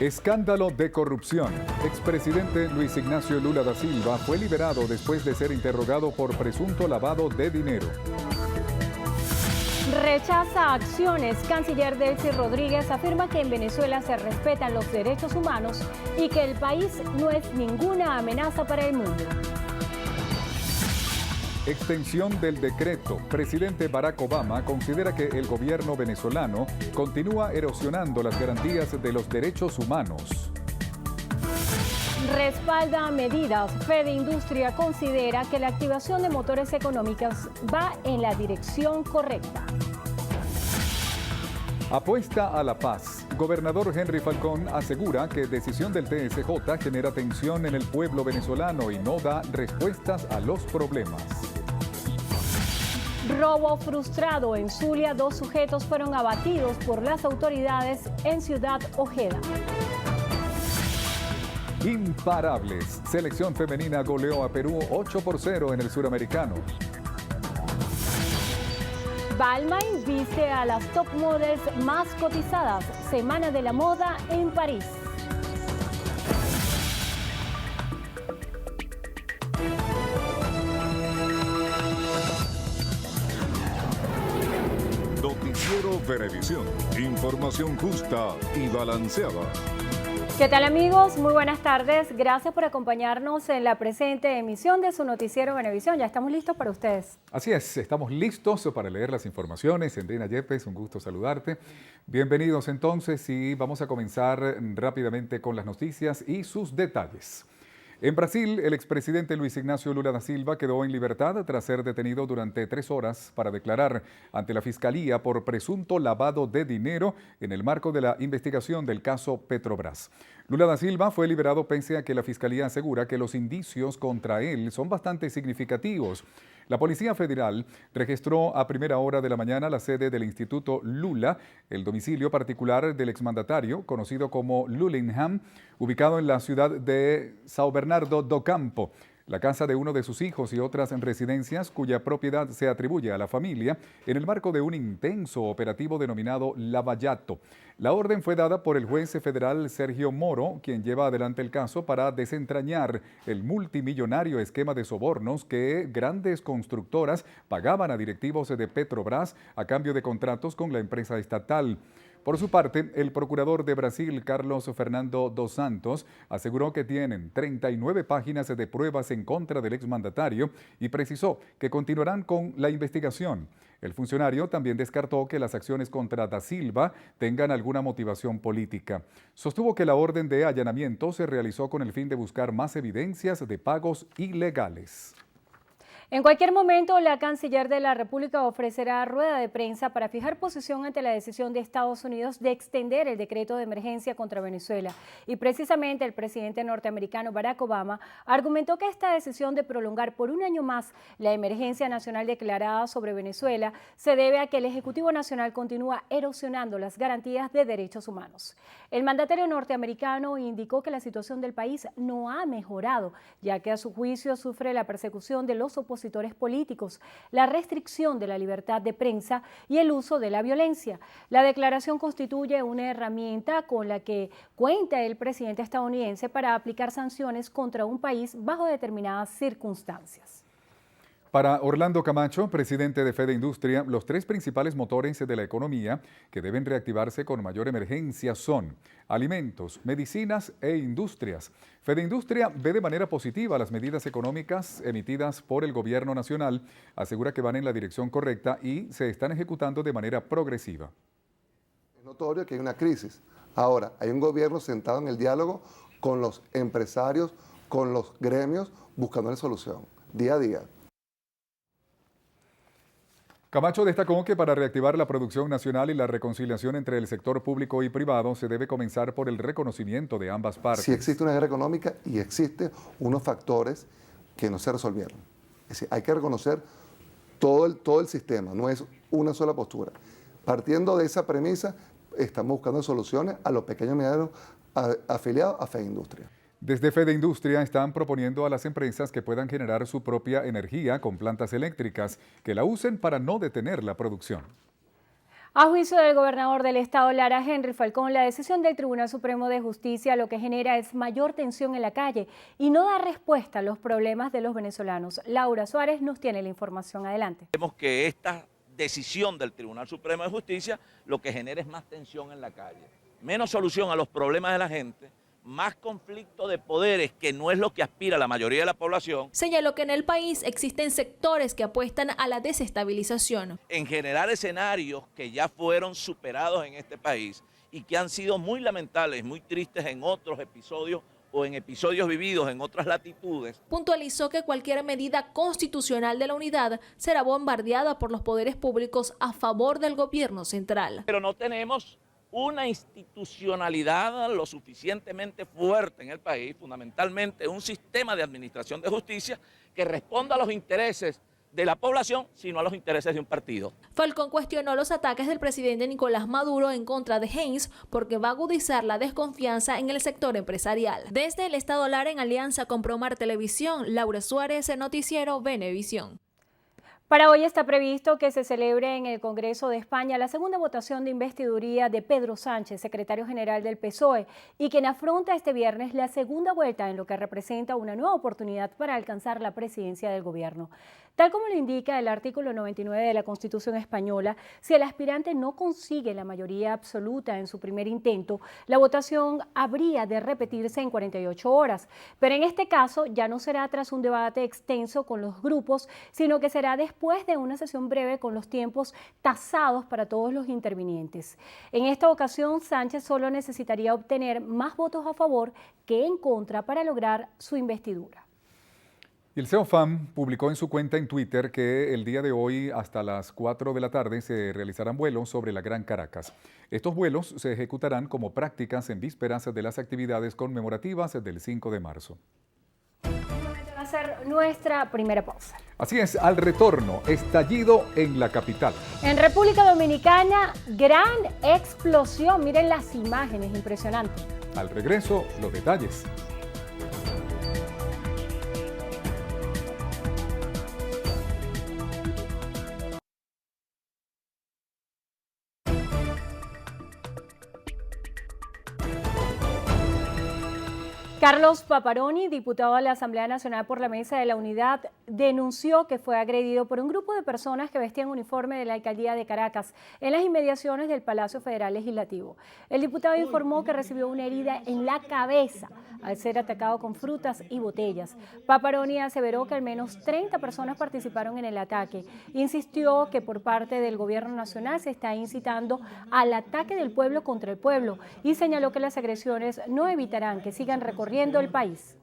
Escándalo de corrupción. Expresidente Luis Ignacio Lula da Silva fue liberado después de ser interrogado por presunto lavado de dinero. Rechaza acciones. Canciller Delcy Rodríguez afirma que en Venezuela se respetan los derechos humanos y que el país no es ninguna amenaza para el mundo. Extensión del decreto. Presidente Barack Obama considera que el gobierno venezolano continúa erosionando las garantías de los derechos humanos. Respalda medidas. Fede Industria considera que la activación de motores económicos va en la dirección correcta. Apuesta a la paz. Gobernador Henry Falcón asegura que decisión del TSJ genera tensión en el pueblo venezolano y no da respuestas a los problemas. Robo frustrado. En Zulia, 2 sujetos fueron abatidos por las autoridades en Ciudad Ojeda. Imparables. Selección femenina goleó a Perú 8-0 en el Suramericano. Balmain viste a las top models más cotizadas. Semana de la moda en París. Noticiero Venevisión. Información justa y balanceada. ¿Qué tal, amigos? Muy buenas tardes. Gracias por acompañarnos en la presente emisión de su noticiero Venevisión. Ya estamos listos para ustedes. Así es, estamos listos para leer las informaciones. Endrina Yepes, un gusto saludarte. Bienvenidos entonces y vamos a comenzar rápidamente con las noticias y sus detalles. En Brasil, el expresidente Luis Ignacio Lula da Silva quedó en libertad tras ser detenido durante 3 horas para declarar ante la Fiscalía por presunto lavado de dinero en el marco de la investigación del caso Petrobras. Lula da Silva fue liberado pese a que la Fiscalía asegura que los indicios contra él son bastante significativos. La Policía Federal registró a primera hora de la mañana la sede del Instituto Lula, el domicilio particular del exmandatario, conocido como Lulingham, ubicado en la ciudad de São Bernardo do Campo, la casa de uno de sus hijos y otras residencias cuya propiedad se atribuye a la familia en el marco de un intenso operativo denominado Lava Jato. La orden fue dada por el juez federal Sergio Moro, quien lleva adelante el caso para desentrañar el multimillonario esquema de sobornos que grandes constructoras pagaban a directivos de Petrobras a cambio de contratos con la empresa estatal. Por su parte, el procurador de Brasil, Carlos Fernando dos Santos, aseguró que tienen 39 páginas de pruebas en contra del exmandatario y precisó que continuarán con la investigación. El funcionario también descartó que las acciones contra da Silva tengan alguna motivación política. Sostuvo que la orden de allanamiento se realizó con el fin de buscar más evidencias de pagos ilegales. En cualquier momento, la canciller de la República ofrecerá rueda de prensa para fijar posición ante la decisión de Estados Unidos de extender el decreto de emergencia contra Venezuela. Y precisamente el presidente norteamericano Barack Obama argumentó que esta decisión de prolongar por 1 año más la emergencia nacional declarada sobre Venezuela se debe a que el Ejecutivo Nacional continúa erosionando las garantías de derechos humanos. El mandatario norteamericano indicó que la situación del país no ha mejorado, ya que a su juicio sufre la persecución de los opositores políticos, la restricción de la libertad de prensa y el uso de la violencia. La declaración constituye una herramienta con la que cuenta el presidente estadounidense para aplicar sanciones contra un país bajo determinadas circunstancias. Para Orlando Camacho, presidente de Fede Industria, los 3 principales motores de la economía que deben reactivarse con mayor emergencia son alimentos, medicinas e industrias. Fede Industria ve de manera positiva las medidas económicas emitidas por el gobierno nacional, asegura que van en la dirección correcta y se están ejecutando de manera progresiva. Es notorio que hay una crisis. Ahora, hay un gobierno sentado en el diálogo con los empresarios, con los gremios, buscando la solución, día a día. Camacho destacó que para reactivar la producción nacional y la reconciliación entre el sector público y privado se debe comenzar por el reconocimiento de ambas partes. Sí existe una guerra económica y existen unos factores que no se resolvieron. Es decir, hay que reconocer todo el sistema, no es una sola postura. Partiendo de esa premisa, estamos buscando soluciones a los pequeños y medianos afiliados a Fede Industria. Desde Fede Industria están proponiendo a las empresas que puedan generar su propia energía con plantas eléctricas, que la usen para no detener la producción. A juicio del gobernador del estado, Lara Henry Falcón, la decisión del Tribunal Supremo de Justicia lo que genera es mayor tensión en la calle y no da respuesta a los problemas de los venezolanos. Laura Suárez nos tiene la información. Adelante. Vemos que esta decisión del Tribunal Supremo de Justicia lo que genera es más tensión en la calle, menos solución a los problemas de la gente, más conflicto de poderes, que no es lo que aspira la mayoría de la población. Señaló que en el país existen sectores que apuestan a la desestabilización. En generar escenarios que ya fueron superados en este país y que han sido muy lamentables, muy tristes en otros episodios o en episodios vividos en otras latitudes. Puntualizó que cualquier medida constitucional de la unidad será bombardeada por los poderes públicos a favor del gobierno central. Pero no tenemos una institucionalidad lo suficientemente fuerte en el país, fundamentalmente un sistema de administración de justicia que responda a los intereses de la población, sino a los intereses de un partido. Falcón cuestionó los ataques del presidente Nicolás Maduro en contra de Haynes porque va a agudizar la desconfianza en el sector empresarial. Desde el estado Lara, en alianza con Promar Televisión, Laura Suárez, Noticiero Venevisión. Para hoy está previsto que se celebre en el Congreso de España la segunda votación de investidura de Pedro Sánchez, secretario general del PSOE, y quien afronta este viernes la segunda vuelta en lo que representa una nueva oportunidad para alcanzar la presidencia del gobierno. Tal como lo indica el artículo 99 de la Constitución española, si el aspirante no consigue la mayoría absoluta en su primer intento, la votación habría de repetirse en 48 horas. Pero en este caso ya no será tras un debate extenso con los grupos, sino que será después de una sesión breve con los tiempos tasados para todos los intervinientes. En esta ocasión, Sánchez solo necesitaría obtener más votos a favor que en contra para lograr su investidura. Y el CEOFAM publicó en su cuenta en Twitter que el día de hoy hasta las 4 de la tarde se realizarán vuelos sobre la Gran Caracas. Estos vuelos se ejecutarán como prácticas en vísperas de las actividades conmemorativas del 5 de marzo. Va a ser nuestra primera pausa. Así es, al retorno, estallido en la capital. En República Dominicana, gran explosión. Miren las imágenes, impresionantes. Al regreso, los detalles. Carlos Paparoni, diputado a la Asamblea Nacional por la Mesa de la Unidad, denunció que fue agredido por un grupo de personas que vestían uniforme de la Alcaldía de Caracas en las inmediaciones del Palacio Federal Legislativo. El diputado informó que recibió una herida en la cabeza al ser atacado con frutas y botellas. Paparoni aseveró que al menos 30 personas participaron en el ataque. Insistió que por parte del Gobierno Nacional se está incitando al ataque del pueblo contra el pueblo y señaló que las agresiones no evitarán que sigan recorriendo el país.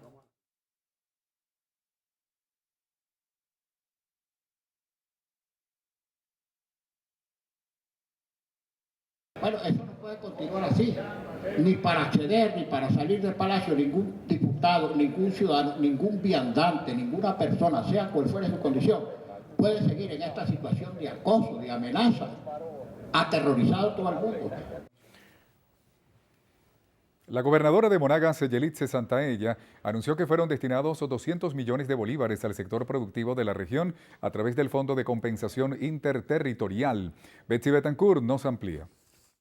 Bueno, eso no puede continuar así, ni para acceder, ni para salir del palacio, ningún diputado, ningún ciudadano, ningún viandante, ninguna persona, sea cual fuera su condición, puede seguir en esta situación de acoso, de amenaza, aterrorizado todo el mundo. La gobernadora de Monagas, Yelitze Santaella, anunció que fueron destinados 200 millones de bolívares al sector productivo de la región a través del Fondo de Compensación Interterritorial. Betsy Betancourt nos amplía.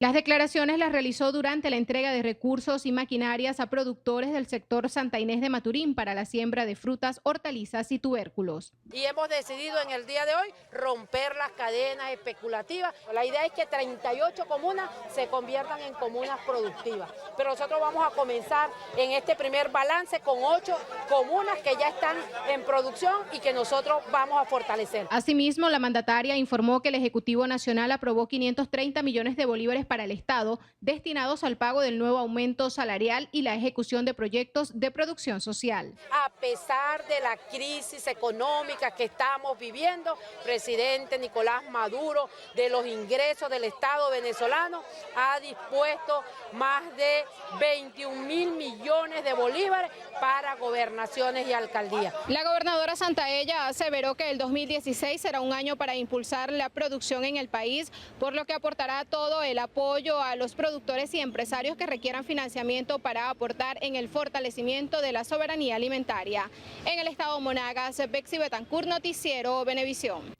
Las declaraciones las realizó durante la entrega de recursos y maquinarias a productores del sector Santa Inés de Maturín para la siembra de frutas, hortalizas y tubérculos. Y hemos decidido en el día de hoy romper las cadenas especulativas. La idea es que 38 comunas se conviertan en comunas productivas. Pero nosotros vamos a comenzar en este primer balance con 8 comunas que ya están en producción y que nosotros vamos a fortalecer. Asimismo, la mandataria informó que el Ejecutivo Nacional aprobó 530 millones de bolívares para el Estado, destinados al pago del nuevo aumento salarial y la ejecución de proyectos de producción social. A pesar de la crisis económica que estamos viviendo, presidente Nicolás Maduro, de los ingresos del Estado venezolano, ha dispuesto más de 21.000 millones de bolívares para gobernaciones y alcaldías. La gobernadora Santaella aseveró que el 2016 será un año para impulsar la producción en el país, por lo que aportará todo el apoyo a los productores y empresarios que requieran financiamiento para aportar en el fortalecimiento de la soberanía alimentaria. En el estado Monagas, Betsy Betancourt, Noticiero Venevisión.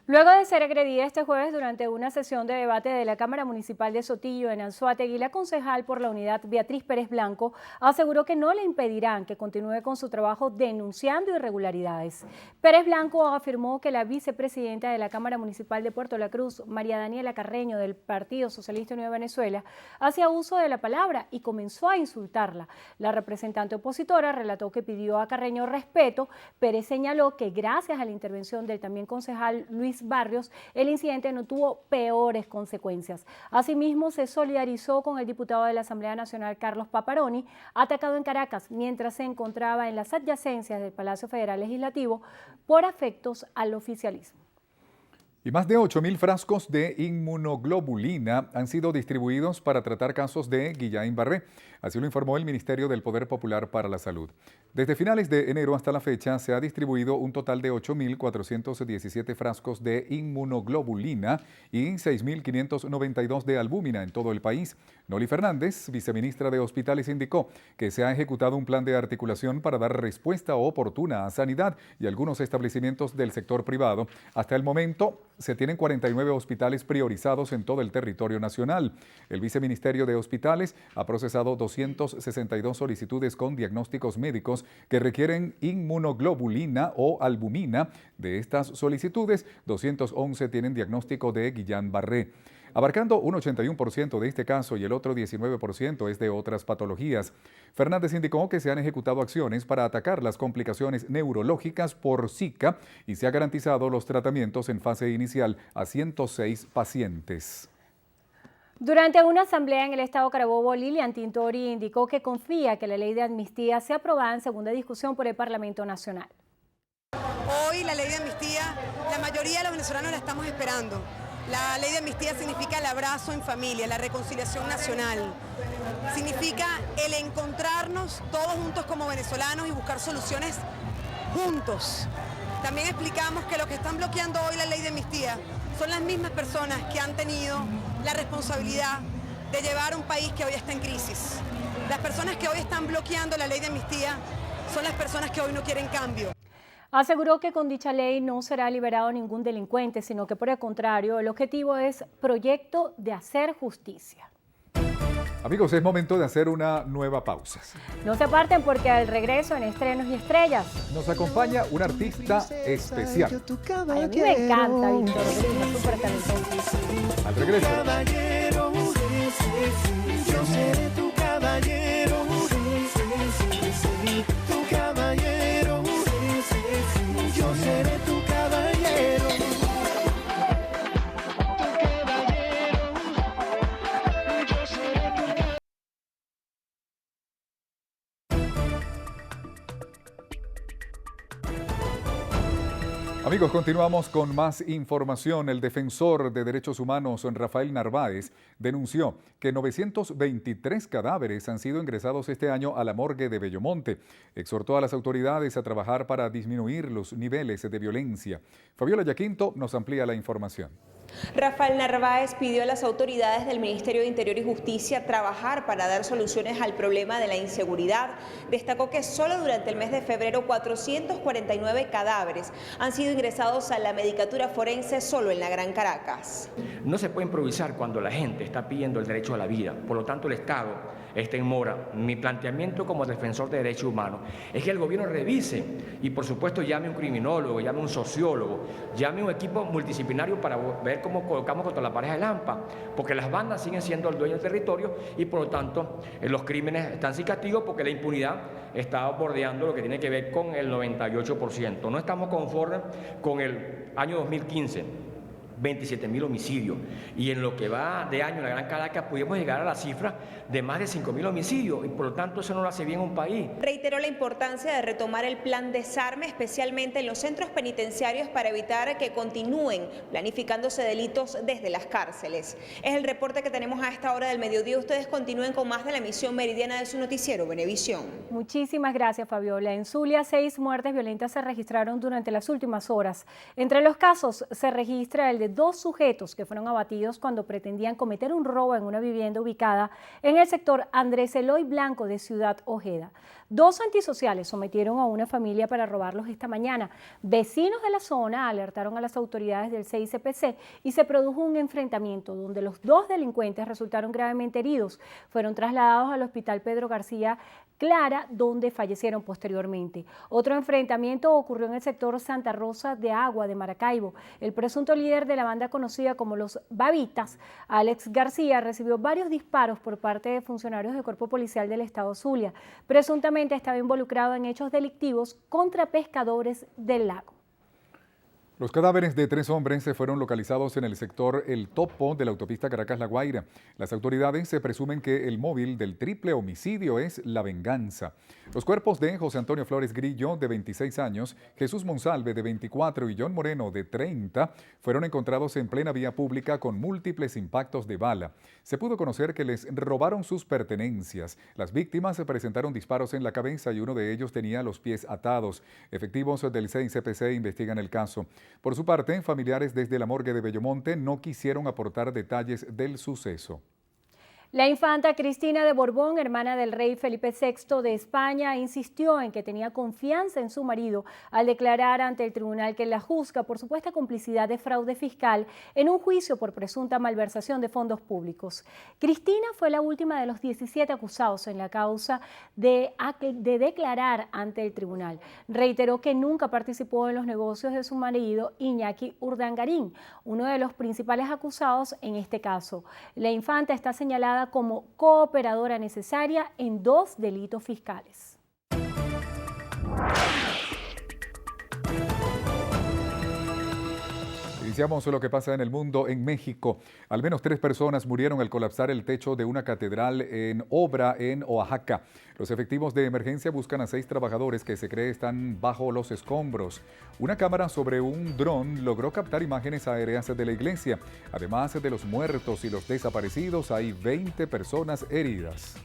Luego de ser agredida este jueves durante una sesión de debate de la Cámara Municipal de Sotillo en Anzoátegui, la concejal por la unidad Beatriz Pérez Blanco aseguró que no le impedirán que continúe con su trabajo denunciando irregularidades. Pérez Blanco afirmó que la vicepresidenta de la Cámara Municipal de Puerto La Cruz, María Daniela Carreño, del Partido Socialista Unido de Venezuela, hacía uso de la palabra y comenzó a insultarla. La representante opositora relató que pidió a Carreño respeto. Pérez señaló que gracias a la intervención del también concejal Luis Barrios, el incidente no tuvo peores consecuencias. Asimismo, se solidarizó con el diputado de la Asamblea Nacional, Carlos Paparoni, atacado en Caracas mientras se encontraba en las adyacencias del Palacio Federal Legislativo por afectos al oficialismo. Y más de 8.000 frascos de inmunoglobulina han sido distribuidos para tratar casos de Guillain-Barré. Así lo informó el Ministerio del Poder Popular para la Salud. Desde finales de enero hasta la fecha se ha distribuido un total de 8.417 frascos de inmunoglobulina y 6.592 de albúmina en todo el país. Noli Fernández, viceministra de Hospitales, indicó que se ha ejecutado un plan de articulación para dar respuesta oportuna a sanidad y algunos establecimientos del sector privado. Hasta el momento se tienen 49 hospitales priorizados en todo el territorio nacional. El Viceministerio de Hospitales ha procesado 262 solicitudes con diagnósticos médicos que requieren inmunoglobulina o albumina. De estas solicitudes, 211 tienen diagnóstico de Guillain-Barré. Abarcando un 81% de este caso y el otro 19% es de otras patologías. Fernández indicó que se han ejecutado acciones para atacar las complicaciones neurológicas por Zika y se ha garantizado los tratamientos en fase inicial a 106 pacientes. Durante una asamblea en el estado Carabobo, Lilian Tintori indicó que confía que la ley de amnistía sea aprobada en segunda discusión por el Parlamento Nacional. Hoy la ley de amnistía, la mayoría de los venezolanos la estamos esperando. La ley de amnistía significa el abrazo en familia, la reconciliación nacional. Significa el encontrarnos todos juntos como venezolanos y buscar soluciones juntos. También explicamos que lo que están bloqueando hoy la ley de amnistía son las mismas personas que han tenido la responsabilidad de llevar un país que hoy está en crisis. Las personas que hoy están bloqueando la ley de amnistía son las personas que hoy no quieren cambio. Aseguró que con dicha ley no será liberado ningún delincuente, sino que por el contrario, el objetivo es proyecto de hacer justicia. Amigos, es momento de hacer una nueva pausa. No se aparten porque al regreso en Estrenos y Estrellas nos acompaña un artista especial. Ay, a mí me encanta, Víctor, es súper talentoso. Al regreso. Yo seré tu caballero, tu caballero, yo seré tu caballero. Amigos, continuamos con más información. El defensor de derechos humanos, Rafael Narváez, denunció que 923 cadáveres han sido ingresados este año a la morgue de Bellomonte. Exhortó a las autoridades a trabajar para disminuir los niveles de violencia. Fabiola Yaquinto nos amplía la información. Rafael Narváez pidió a las autoridades del Ministerio de Interior y Justicia trabajar para dar soluciones al problema de la inseguridad. Destacó que solo durante el mes de febrero 449 cadáveres han sido ingresados a la medicatura forense solo en la Gran Caracas. No se puede improvisar cuando la gente está pidiendo el derecho a la vida, por lo tanto el Estado está en mora. Mi planteamiento como defensor de derechos humanos es que el gobierno revise y por supuesto llame a un criminólogo, llame a un sociólogo, llame a un equipo multidisciplinario para ver cómo colocamos contra la pareja de Lampa, porque las bandas siguen siendo el dueño del territorio y por lo tanto los crímenes están sin castigo porque la impunidad está bordeando lo que tiene que ver con el 98%. No estamos conformes con el año 2015. 27.000 homicidios y en lo que va de año en la Gran Caracas pudimos llegar a la cifra de más de 5.000 homicidios y por lo tanto eso no lo hace bien un país. Reiteró la importancia de retomar el plan desarme, especialmente en los centros penitenciarios, para evitar que continúen planificándose delitos desde las cárceles. Es el reporte que tenemos a esta hora del mediodía. Ustedes continúen con más de la emisión meridiana de su noticiero Venevisión. Muchísimas gracias, Fabiola. En Zulia, 6 muertes violentas se registraron durante las últimas horas. Entre los casos se registra el de 2 sujetos que fueron abatidos cuando pretendían cometer un robo en una vivienda ubicada en el sector Andrés Eloy Blanco de Ciudad Ojeda. 2 antisociales sometieron a una familia para robarlos esta mañana. Vecinos de la zona alertaron a las autoridades del CICPC y se produjo un enfrentamiento donde los 2 delincuentes resultaron gravemente heridos. Fueron trasladados al Hospital Pedro García Clara, donde fallecieron posteriormente. Otro enfrentamiento ocurrió en el sector Santa Rosa de Agua de Maracaibo. El presunto líder de la banda conocida como los Babitas, Alex García, recibió varios disparos por parte de funcionarios del Cuerpo Policial del Estado Zulia. Presuntamente estaba involucrado en hechos delictivos contra pescadores del lago. Los cadáveres de 3 hombres se fueron localizados en el sector El Topo de la autopista Caracas-La Guaira. Las autoridades se presumen que el móvil del triple homicidio es la venganza. Los cuerpos de José Antonio Flores Grillo, de 26 años, Jesús Monsalve, de 24, y John Moreno, de 30, fueron encontrados en plena vía pública con múltiples impactos de bala. Se pudo conocer que les robaron sus pertenencias. Las víctimas se presentaron disparos en la cabeza y uno de ellos tenía los pies atados. Efectivos del CICPC investigan el caso. Por su parte, familiares desde la morgue de Bellomonte no quisieron aportar detalles del suceso. La infanta Cristina de Borbón, hermana del rey Felipe VI de España, insistió en que tenía confianza en su marido al declarar ante el tribunal que la juzga por supuesta complicidad de fraude fiscal en un juicio por presunta malversación de fondos públicos. Cristina fue la última de los 17 acusados en la causa de declarar ante el tribunal. Reiteró que nunca participó en los negocios de su marido Iñaki Urdangarín, uno de los principales acusados en este caso. La infanta está señalada como cooperadora necesaria en 2 delitos fiscales. Iniciamos lo que pasa en el mundo. En México, al menos 3 personas murieron al colapsar el techo de una catedral en obra en Oaxaca. Los efectivos de emergencia buscan a 6 trabajadores que se cree están bajo los escombros. Una cámara sobre un dron logró captar imágenes aéreas de la iglesia. Además de los muertos y los desaparecidos, hay 20 personas heridas.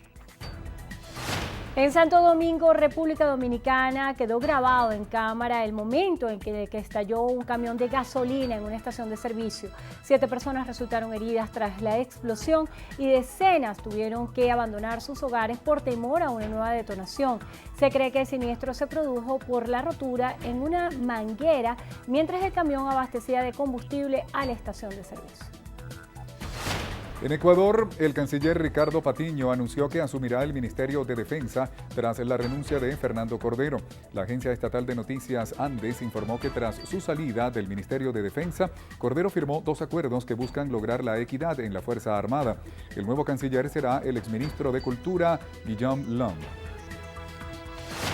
En Santo Domingo, República Dominicana, quedó grabado en cámara el momento en que estalló un camión de gasolina en una estación de servicio. 7 personas resultaron heridas tras la explosión y decenas tuvieron que abandonar sus hogares por temor a una nueva detonación. Se cree que el siniestro se produjo por la rotura en una manguera mientras el camión abastecía de combustible a la estación de servicio. En Ecuador, el canciller Ricardo Patiño anunció que asumirá el Ministerio de Defensa tras la renuncia de Fernando Cordero. La agencia estatal de noticias Andes informó que tras su salida del Ministerio de Defensa, Cordero firmó 2 acuerdos que buscan lograr la equidad en la Fuerza Armada. El nuevo canciller será el exministro de Cultura, Guillaume Long.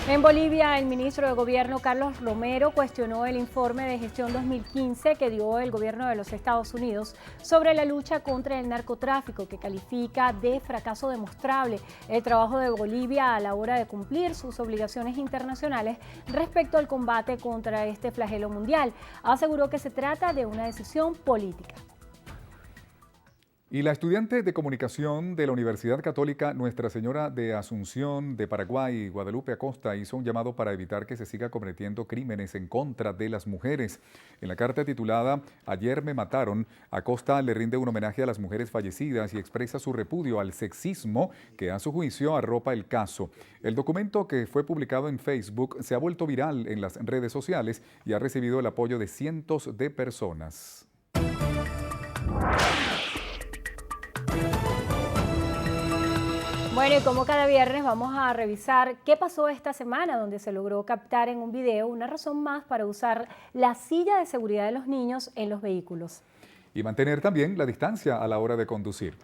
En Bolivia, el ministro de Gobierno Carlos Romero cuestionó el informe de gestión 2015 que dio el gobierno de los Estados Unidos sobre la lucha contra el narcotráfico, que califica de fracaso demostrable el trabajo de Bolivia a la hora de cumplir sus obligaciones internacionales respecto al combate contra este flagelo mundial. Aseguró que se trata de una decisión política. Y la estudiante de comunicación de la Universidad Católica Nuestra Señora de Asunción de Paraguay, Guadalupe Acosta, hizo un llamado para evitar que se siga cometiendo crímenes en contra de las mujeres. En la carta titulada Ayer me mataron, Acosta le rinde un homenaje a las mujeres fallecidas y expresa su repudio al sexismo que a su juicio arropa el caso. El documento, que fue publicado en Facebook, se ha vuelto viral en las redes sociales y ha recibido el apoyo de cientos de personas. Bueno, y como cada viernes vamos a revisar qué pasó esta semana, donde se logró captar en un video una razón más para usar la silla de seguridad de los niños en los vehículos. Y mantener también la distancia a la hora de conducir.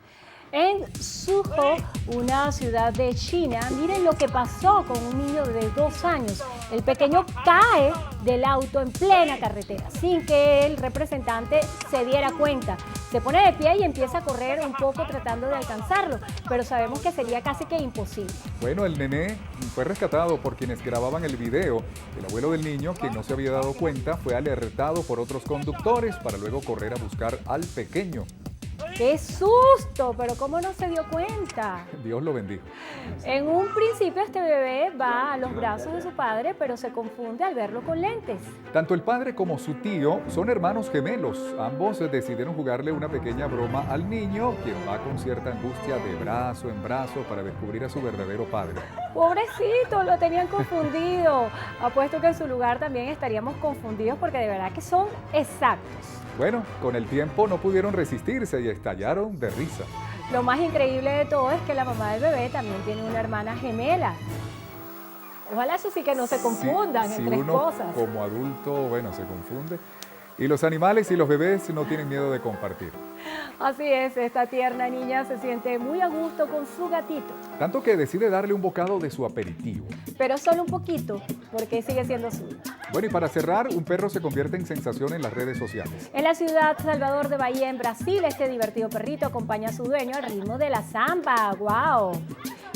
En Suzhou, una ciudad de China, miren lo que pasó con un niño de 2 años. El pequeño cae del auto en plena carretera, sin que el representante se diera cuenta. Se pone de pie y empieza a correr un poco tratando de alcanzarlo, pero sabemos que sería casi que imposible. Bueno, el nené fue rescatado por quienes grababan el video. El abuelo del niño, quien no se había dado cuenta, fue alertado por otros conductores para luego correr a buscar al pequeño. ¡Qué susto! Pero ¿cómo no se dio cuenta? Dios lo bendiga. En un principio este bebé va a los brazos de su padre, pero se confunde al verlo con lentes. Tanto el padre como su tío son hermanos gemelos. Ambos decidieron jugarle una pequeña broma al niño, quien va con cierta angustia de brazo en brazo para descubrir a su verdadero padre. Pobrecito, lo tenían confundido. Apuesto que en su lugar también estaríamos confundidos porque de verdad que son exactos. Bueno, con el tiempo no pudieron resistirse y estallaron de risa. Lo más increíble de todo es que la mamá del bebé también tiene una hermana gemela. Ojalá eso sí que no se confundan si entre uno cosas. como adulto, bueno, se confunde. Y los animales y los bebés no tienen miedo de compartir. Así es, esta tierna niña se siente muy a gusto con su gatito. Tanto que decide darle un bocado de su aperitivo. Pero solo un poquito, porque sigue siendo suyo. Bueno, y para cerrar, un perro se convierte en sensación en las redes sociales. En la ciudad Salvador de Bahía, en Brasil, este divertido perrito acompaña a su dueño al ritmo de la samba. ¡Wow!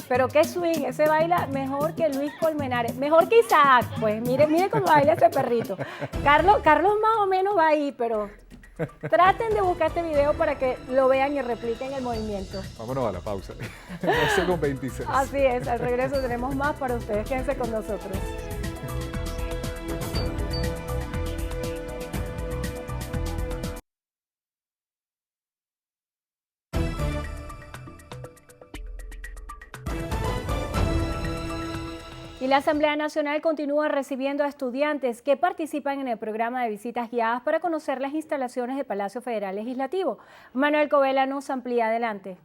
Pero qué swing, ese baila mejor que Luis Colmenares, mejor que Isaac, pues mire cómo baila ese perrito. Carlos más o menos va ahí, pero traten de buscar este video para que lo vean y repliquen el movimiento. Vámonos a la pausa. 12:26. Así es, al regreso tenemos más para ustedes, quédense con nosotros. Y la Asamblea Nacional continúa recibiendo a estudiantes que participan en el programa de visitas guiadas para conocer las instalaciones del Palacio Federal Legislativo. Manuel Covela nos amplía. Adelante.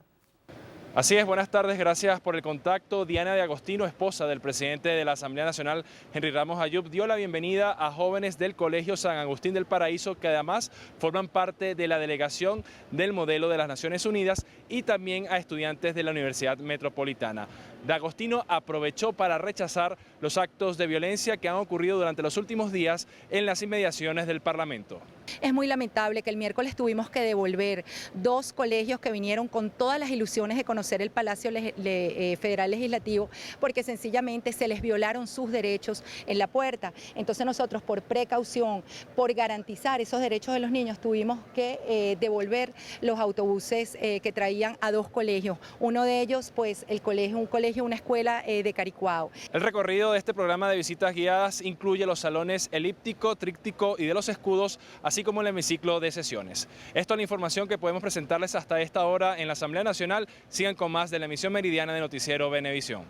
Así es, buenas tardes, gracias por el contacto. Diana de Agostino, esposa del presidente de la Asamblea Nacional, Henry Ramos Ayub, dio la bienvenida a jóvenes del Colegio San Agustín del Paraíso, que además forman parte de la delegación del modelo de las Naciones Unidas, y también a estudiantes de la Universidad Metropolitana. De Agostino aprovechó para rechazar los actos de violencia que han ocurrido durante los últimos días en las inmediaciones del Parlamento. Es muy lamentable que el miércoles tuvimos que devolver 2 colegios que vinieron con todas las ilusiones de conocer el Palacio Federal Legislativo, porque sencillamente se les violaron sus derechos en la puerta. Entonces nosotros, por precaución, por garantizar esos derechos de los niños, tuvimos que devolver los autobuses que traían a 2 colegios. Uno de ellos, pues una escuela de Caricuao. El recorrido de este programa de visitas guiadas incluye los salones elíptico, tríptico y de los escudos, así como el hemiciclo de sesiones. Esto es la información que podemos presentarles hasta esta hora en la Asamblea Nacional. Sigan con más de la emisión meridiana de Noticiero Venevisión.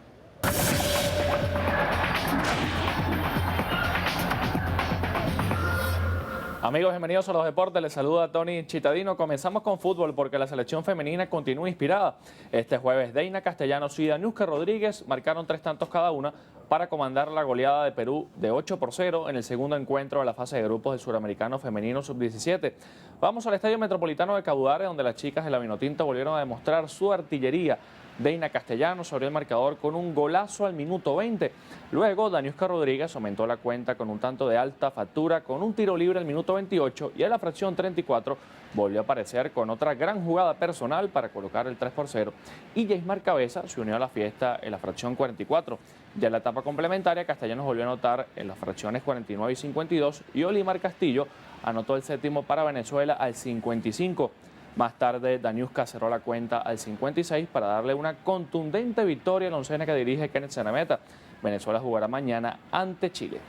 Amigos, bienvenidos a los deportes. Les saluda Tony Chitadino. Comenzamos con fútbol porque la selección femenina continúa inspirada. Este jueves, Deina Castellanos y Daniuska Rodríguez marcaron 3 tantos cada una para comandar la goleada de Perú de 8-0 en el segundo encuentro de la fase de grupos del Suramericano Femenino Sub-17. Vamos al Estadio Metropolitano de Cabudare, donde las chicas de la Vinotinto volvieron a demostrar su artillería. Deina Castellanos abrió el marcador con un golazo al minuto 20. Luego, Daniuska Rodríguez aumentó la cuenta con un tanto de alta factura con un tiro libre al minuto 28 y a la fracción 34 volvió a aparecer con otra gran jugada personal para colocar el 3-0. Y Yeismar Cabeza se unió a la fiesta en la fracción 44. Ya en la etapa complementaria, Castellanos volvió a anotar en las fracciones 49 y 52 y Olimar Castillo anotó el séptimo para Venezuela al 55. Más tarde, Daniuska cerró la cuenta al 56 para darle una contundente victoria a la oncena que dirige Kenneth Cenameta. Venezuela jugará mañana ante Chile.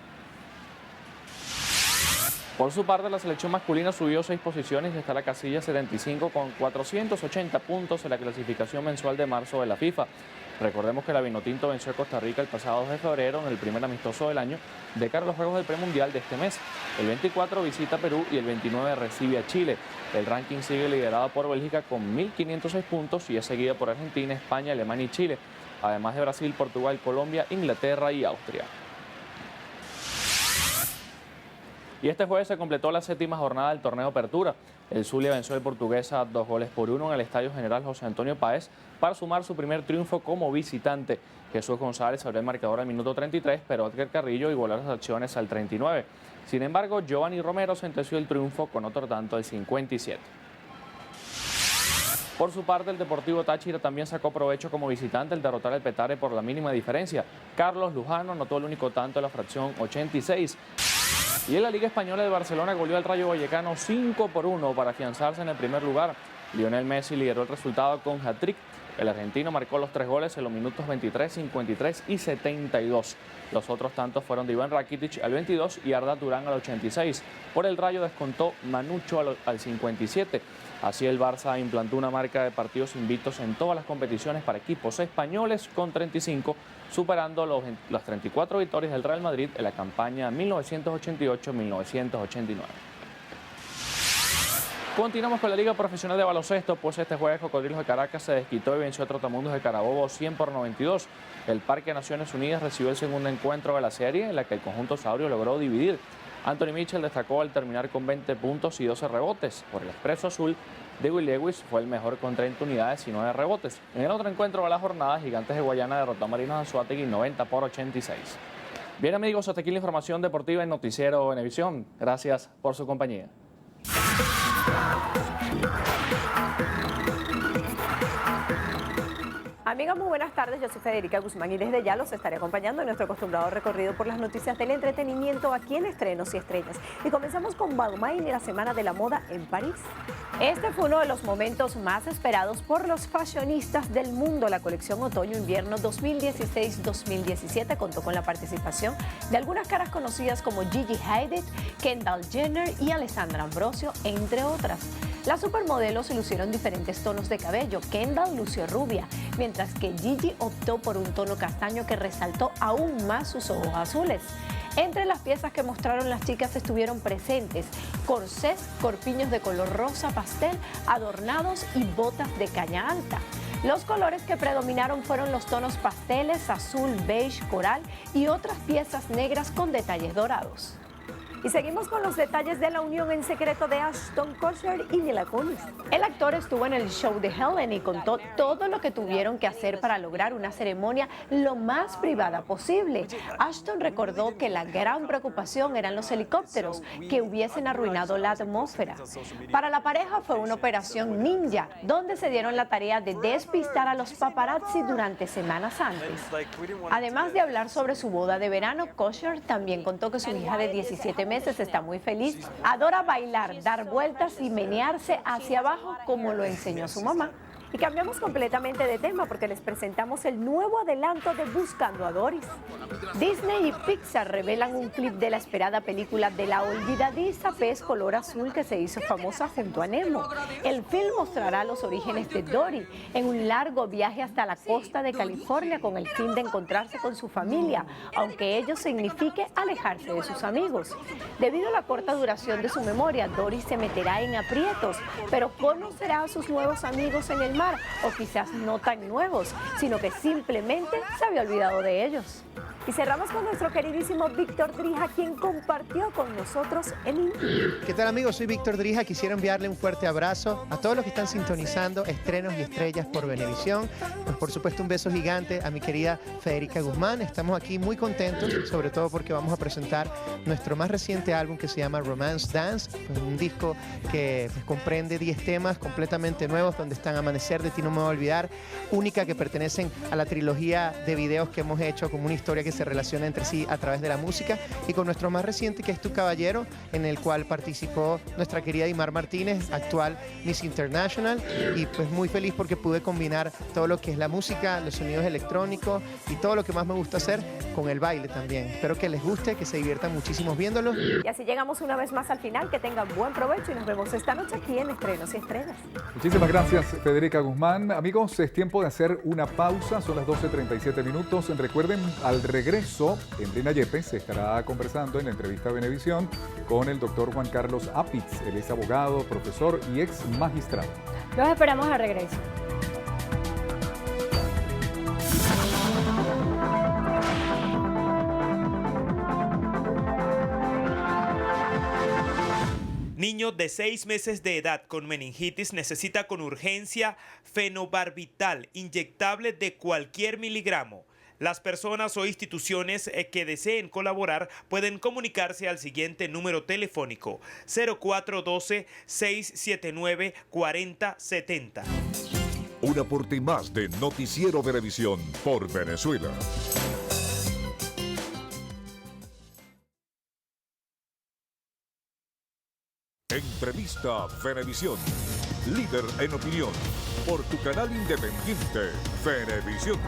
Por su parte, la selección masculina subió 6 posiciones y está en la casilla 75 con 480 puntos en la clasificación mensual de marzo de la FIFA. Recordemos que la Vinotinto venció a Costa Rica el pasado 2 de febrero en el primer amistoso del año de cara a los Juegos del Premundial de este mes. El 24 visita Perú y el 29 recibe a Chile. El ranking sigue liderado por Bélgica con 1.506 puntos y es seguida por Argentina, España, Alemania y Chile, además de Brasil, Portugal, Colombia, Inglaterra y Austria. Y este jueves se completó la 7ª jornada del torneo Apertura. El Zulia venció al Portuguesa 2-1 en el Estadio General José Antonio Páez para sumar su primer triunfo como visitante. Jesús González abrió el marcador al minuto 33, pero Edgar Carrillo igualó las acciones al 39. Sin embargo, Giovanni Romero sentenció el triunfo con otro tanto al 57. Por su parte, el Deportivo Táchira también sacó provecho como visitante al derrotar al Petare por la mínima diferencia. Carlos Lujano anotó el único tanto en la fracción 86. Y en la Liga Española de Barcelona goleó al Rayo Vallecano 5-1 para afianzarse en el primer lugar. Lionel Messi lideró el resultado con hat-trick. El argentino marcó los 3 goles en los minutos 23, 53 y 72. Los otros tantos fueron de Iván Rakitic al 22 y Arda Turán al 86. Por el Rayo descontó Manucho al 57. Así el Barça implantó una marca de partidos invictos en todas las competiciones para equipos españoles con 35, superando las 34 victorias del Real Madrid en la campaña 1988-1989. Continuamos con la Liga Profesional de Baloncesto, pues este jueves Cocodrilos de Caracas se desquitó y venció a Trotamundos de Carabobo 100-92. El Parque Naciones Unidas recibió el segundo encuentro de la serie, en la que el conjunto saurio logró dividir. Anthony Mitchell destacó al terminar con 20 puntos y 12 rebotes. Por el Expreso Azul, Dewey Lewis fue el mejor con 30 unidades y 9 rebotes. En el otro encuentro de la jornada, Gigantes de Guayana derrotó a Marinos Anzoátegui 90-86. Bien amigos, hasta aquí la información deportiva en Noticiero Venevisión. Gracias por su compañía. Amigos, muy buenas tardes. Yo soy Federica Guzmán y desde ya los estaré acompañando en nuestro acostumbrado recorrido por las noticias del entretenimiento aquí en Estrenos y Estrellas. Y comenzamos con Balmain y la Semana de la Moda en París. Este fue uno de los momentos más esperados por los fashionistas del mundo. La colección Otoño-Invierno 2016-2017 contó con la participación de algunas caras conocidas como Gigi Hadid, Kendall Jenner y Alessandra Ambrosio, entre otras. Las supermodelos lucieron diferentes tonos de cabello. Kendall lució rubia, mientras que Gigi optó por un tono castaño que resaltó aún más sus ojos azules. Entre las piezas que mostraron las chicas estuvieron presentes corsés, corpiños de color rosa pastel, adornados y botas de caña alta. Los colores que predominaron fueron los tonos pasteles, azul, beige, coral y otras piezas negras con detalles dorados. Y seguimos con los detalles de la unión en secreto de Ashton Kutcher y Mila Kunis. El actor estuvo en el show de Helen y contó todo lo que tuvieron que hacer para lograr una ceremonia lo más privada posible. Ashton recordó que la gran preocupación eran los helicópteros que hubiesen arruinado la atmósfera. Para la pareja fue una operación ninja, donde se dieron la tarea de despistar a los paparazzi durante semanas antes. Además de hablar sobre su boda de verano, Kutcher también contó que su hija de 17 meses está muy feliz, adora bailar, dar vueltas y menearse hacia abajo como lo enseñó su mamá. Y cambiamos completamente de tema porque les presentamos el nuevo adelanto de Buscando a Doris. Disney y Pixar revelan un clip de la esperada película de la olvidadiza pez color azul que se hizo famosa junto a Nemo. El film mostrará los orígenes de Dory en un largo viaje hasta la costa de California con el fin de encontrarse con su familia, aunque ello signifique alejarse de sus amigos. Debido a la corta duración de su memoria, Dory se meterá en aprietos, pero conocerá a sus nuevos amigos en el mar, o quizás no tan nuevos, sino que simplemente se había olvidado de ellos. Y cerramos con nuestro queridísimo Víctor Drija, quien compartió con nosotros el interview. ¿Qué tal amigos? Soy Víctor Drija. Quisiera enviarle un fuerte abrazo a todos los que están sintonizando Estrenos y Estrellas por Venevisión. Pues por supuesto un beso gigante a mi querida Federica Guzmán. Estamos aquí muy contentos, sobre todo porque vamos a presentar nuestro más reciente álbum que se llama Romance Dance, pues un disco que pues, comprende 10 temas completamente nuevos, donde están Amanecer, de ti no me voy a olvidar, Única, que pertenecen a la trilogía de videos que hemos hecho como una historia que se relaciona entre sí a través de la música, y con nuestro más reciente que es Tu Caballero, en el cual participó nuestra querida Dimar Martínez, actual Miss International, y pues muy feliz porque pude combinar todo lo que es la música, los sonidos electrónicos y todo lo que más me gusta hacer con el baile también. Espero que les guste, que se diviertan muchísimo viéndolo. Y así llegamos una vez más al final. Que tengan buen provecho y nos vemos esta noche aquí en Estrenos y Estrellas. Muchísimas gracias, Federica Guzmán. Amigos, es tiempo de hacer una pausa. Son las 12:37 minutos. Recuerden, al regreso, Endrina Yepes se estará conversando en la entrevista a Venevisión con el doctor Juan Carlos Apitz. Él es abogado, profesor y ex magistrado. Los esperamos al regreso. Niño de 6 meses de edad con meningitis necesita con urgencia fenobarbital inyectable de cualquier miligramo. Las personas o instituciones que deseen colaborar pueden comunicarse al siguiente número telefónico 0412-679-4070. Un aporte más de Noticiero Venevisión por Venezuela. Entrevista Venevisión. Líder en opinión. Por tu canal independiente, Venevisión.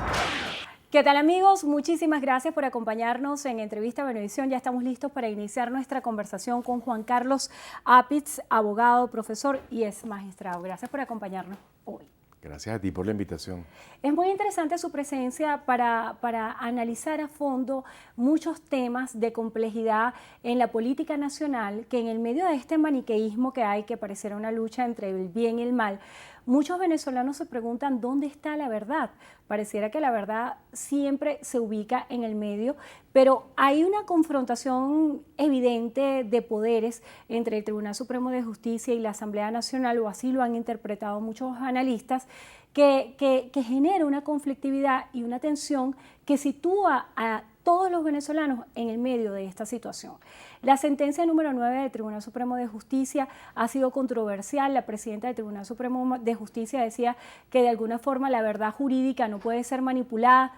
¿Qué tal, amigos? Muchísimas gracias por acompañarnos en Entrevista Venevisión. Ya estamos listos para iniciar nuestra conversación con Juan Carlos Apitz, abogado, profesor y ex magistrado. Gracias por acompañarnos hoy. Gracias a ti por la invitación. Es muy interesante su presencia para analizar a fondo muchos temas de complejidad en la política nacional, que en el medio de este maniqueísmo que hay, que pareciera una lucha entre el bien y el mal, muchos venezolanos se preguntan dónde está la verdad. Pareciera que la verdad siempre se ubica en el medio, pero hay una confrontación evidente de poderes entre el Tribunal Supremo de Justicia y la Asamblea Nacional, o así lo han interpretado muchos analistas, que genera una conflictividad y una tensión que sitúa a todos los venezolanos en el medio de esta situación. La sentencia número 9 del Tribunal Supremo de Justicia ha sido controversial. La presidenta del Tribunal Supremo de Justicia decía que de alguna forma la verdad jurídica no puede ser manipulada.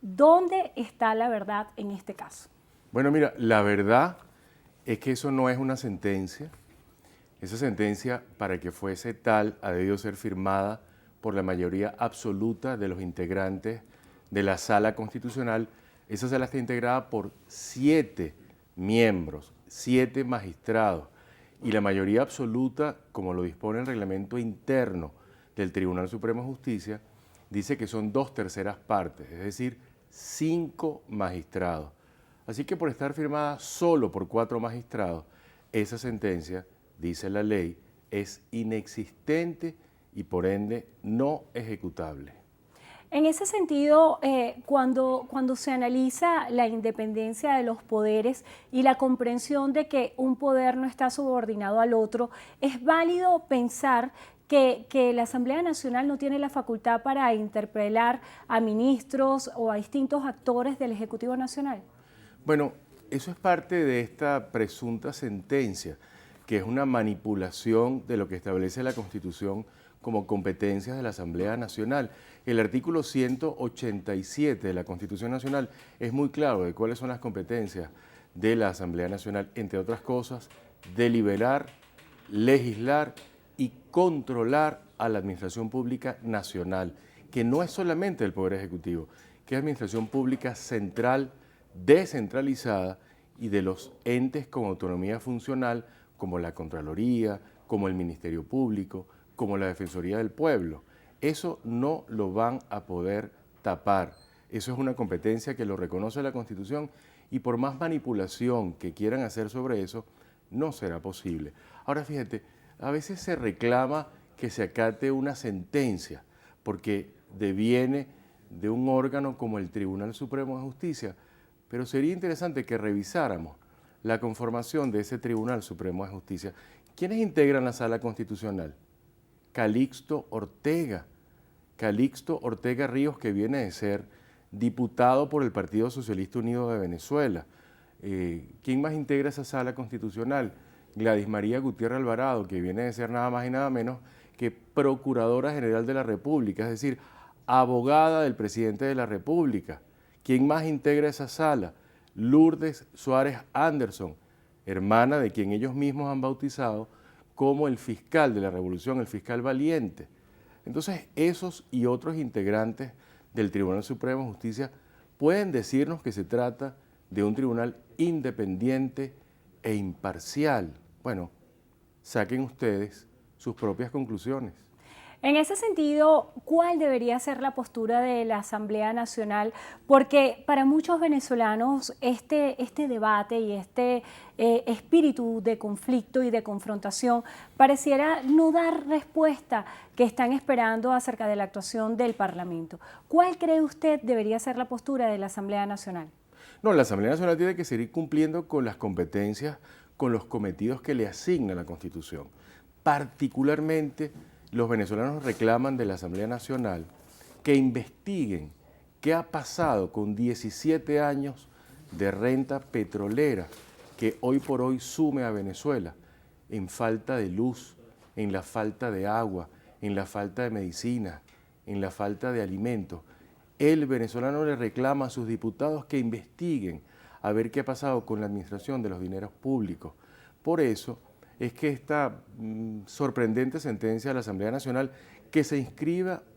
¿Dónde está la verdad en este caso? Bueno, mira, la verdad es que eso no es una sentencia. Esa sentencia, para que fuese tal, ha debido ser firmada por la mayoría absoluta de los integrantes de la Sala Constitucional. Esa sala está integrada por 7 miembros, 7 magistrados, y la mayoría absoluta, como lo dispone el reglamento interno del Tribunal Supremo de Justicia, dice que son 2/3 partes, es decir, 5 magistrados. Así que por estar firmada solo por 4 magistrados, esa sentencia, dice la ley, es inexistente y por ende no ejecutable. En ese sentido, cuando se analiza la independencia de los poderes y la comprensión de que un poder no está subordinado al otro, ¿es válido pensar que la Asamblea Nacional no tiene la facultad para interpelar a ministros o a distintos actores del Ejecutivo Nacional? Bueno, eso es parte de esta presunta sentencia, que es una manipulación de lo que establece la Constitución como competencias de la Asamblea Nacional. El artículo 187 de la Constitución Nacional es muy claro de cuáles son las competencias de la Asamblea Nacional, entre otras cosas, deliberar, legislar y controlar a la Administración Pública Nacional, que no es solamente el Poder Ejecutivo, que es Administración Pública central, descentralizada y de los entes con autonomía funcional, como la Contraloría, como el Ministerio Público, como la Defensoría del Pueblo. Eso no lo van a poder tapar. Eso es una competencia que lo reconoce la Constitución y por más manipulación que quieran hacer sobre eso, no será posible. Ahora fíjate, a veces se reclama que se acate una sentencia porque deviene de un órgano como el Tribunal Supremo de Justicia, pero sería interesante que revisáramos la conformación de ese Tribunal Supremo de Justicia. ¿Quiénes integran la Sala Constitucional? Calixto Ortega Ríos, que viene de ser diputado por el Partido Socialista Unido de Venezuela. ¿Quién más integra esa Sala Constitucional? Gladys María Gutiérrez Alvarado, que viene de ser nada más y nada menos que Procuradora General de la República, es decir, abogada del Presidente de la República. ¿Quién más integra esa sala? Lourdes Suárez Anderson, hermana de quien ellos mismos han bautizado como el fiscal de la revolución, el fiscal valiente. Entonces, esos y otros integrantes del Tribunal Supremo de Justicia pueden decirnos que se trata de un tribunal independiente e imparcial. Bueno, saquen ustedes sus propias conclusiones. En ese sentido, ¿cuál debería ser la postura de la Asamblea Nacional? Porque para muchos venezolanos este debate y este espíritu de conflicto y de confrontación pareciera no dar respuesta que están esperando acerca de la actuación del Parlamento. ¿Cuál cree usted debería ser la postura de la Asamblea Nacional? No, la Asamblea Nacional tiene que seguir cumpliendo con las competencias, con los cometidos que le asigna la Constitución. Particularmente, los venezolanos reclaman de la Asamblea Nacional que investiguen qué ha pasado con 17 años de renta petrolera que hoy por hoy sume a Venezuela en falta de luz, en la falta de agua, en la falta de medicina, en la falta de alimentos. El venezolano le reclama a sus diputados que investiguen a ver qué ha pasado con la administración de los dineros públicos. Por eso, es que esta sorprendente sentencia de la Asamblea Nacional, que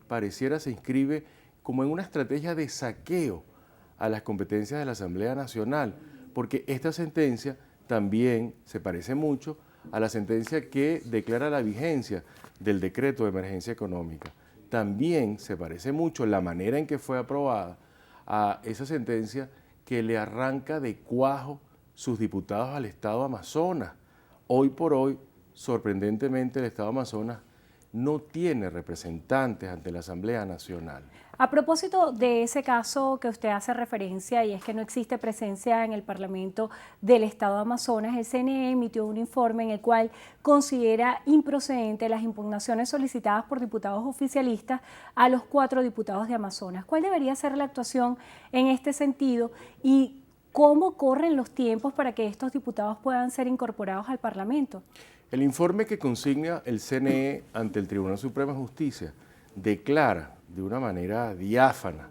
pareciera se inscribe como en una estrategia de saqueo a las competencias de la Asamblea Nacional, porque esta sentencia también se parece mucho a la sentencia que declara la vigencia del decreto de emergencia económica. También se parece mucho la manera en que fue aprobada a esa sentencia que le arranca de cuajo sus diputados al Estado Amazonas. Hoy por hoy, sorprendentemente, el Estado Amazonas no tiene representantes ante la Asamblea Nacional. A propósito de ese caso que usted hace referencia, y es que no existe presencia en el Parlamento del Estado de Amazonas, el CNE emitió un informe en el cual considera improcedente las impugnaciones solicitadas por diputados oficialistas a los 4 diputados de Amazonas. ¿Cuál debería ser la actuación en este sentido y cómo corren los tiempos para que estos diputados puedan ser incorporados al Parlamento? El informe que consigna el CNE ante el Tribunal Supremo de Justicia declara de una manera diáfana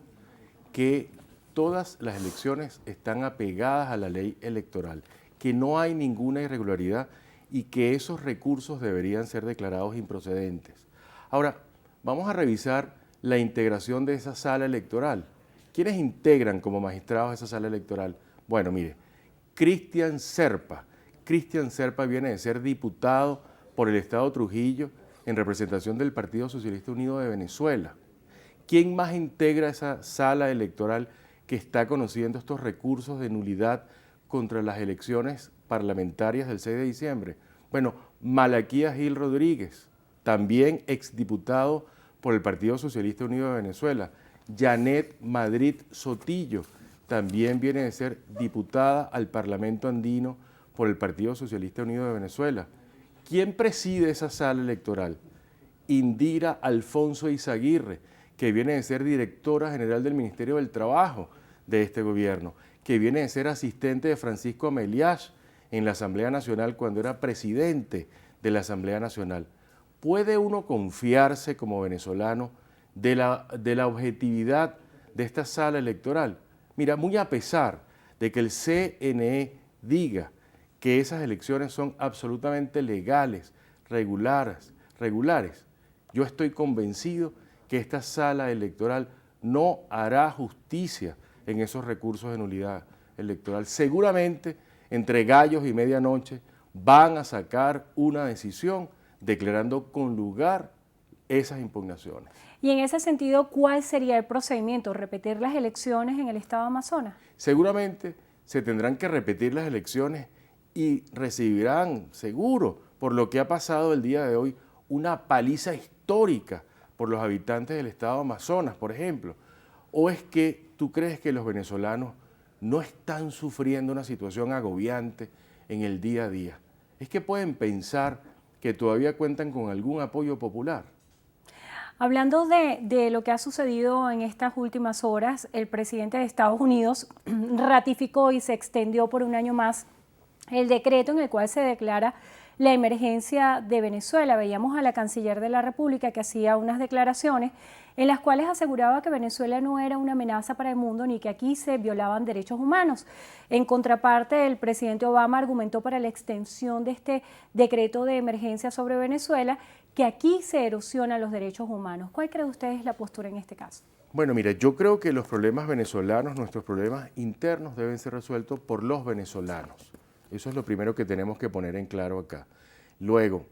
que todas las elecciones están apegadas a la ley electoral, que no hay ninguna irregularidad y que esos recursos deberían ser declarados improcedentes. Ahora, vamos a revisar la integración de esa sala electoral. ¿Quiénes integran como magistrados esa sala electoral? Bueno, mire, Cristian Serpa. Cristian Serpa viene de ser diputado por el Estado Trujillo en representación del Partido Socialista Unido de Venezuela. ¿Quién más integra esa sala electoral que está conociendo estos recursos de nulidad contra las elecciones parlamentarias del 6 de diciembre? Bueno, Malaquías Gil Rodríguez, también exdiputado por el Partido Socialista Unido de Venezuela. Janet Madrid Sotillo, también viene de ser diputada al Parlamento Andino por el Partido Socialista Unido de Venezuela. ¿Quién preside esa sala electoral? Indira Alfonso Izaguirre, que viene de ser directora general del Ministerio del Trabajo de este gobierno, que viene de ser asistente de Francisco Ameliash en la Asamblea Nacional cuando era presidente de la Asamblea Nacional. ¿Puede uno confiarse como venezolano de la objetividad de esta sala electoral? Mira, muy a pesar de que el CNE diga que esas elecciones son absolutamente legales, regulares, yo estoy convencido que esta sala electoral no hará justicia en esos recursos de nulidad electoral. Seguramente, entre gallos y medianoche, van a sacar una decisión declarando con lugar esas impugnaciones. Y en ese sentido, ¿cuál sería el procedimiento? ¿Repetir las elecciones en el Estado Amazonas? Seguramente se tendrán que repetir las elecciones y recibirán, seguro, por lo que ha pasado el día de hoy, una paliza histórica por los habitantes del Estado Amazonas, por ejemplo. ¿O es que tú crees que los venezolanos no están sufriendo una situación agobiante en el día a día? ¿Es que pueden pensar que todavía cuentan con algún apoyo popular? Hablando de lo que ha sucedido en estas últimas horas, el presidente de Estados Unidos ratificó y se extendió por un año más el decreto en el cual se declara la emergencia de Venezuela. Veíamos a la canciller de la República que hacía unas declaraciones en las cuales aseguraba que Venezuela no era una amenaza para el mundo ni que aquí se violaban derechos humanos. En contraparte, el presidente Obama argumentó para la extensión de este decreto de emergencia sobre Venezuela que aquí se erosionan los derechos humanos. ¿Cuál cree usted es la postura en este caso? Bueno, mira, yo creo que los problemas venezolanos, nuestros problemas internos deben ser resueltos por los venezolanos. Eso es lo primero que tenemos que poner en claro acá. Luego,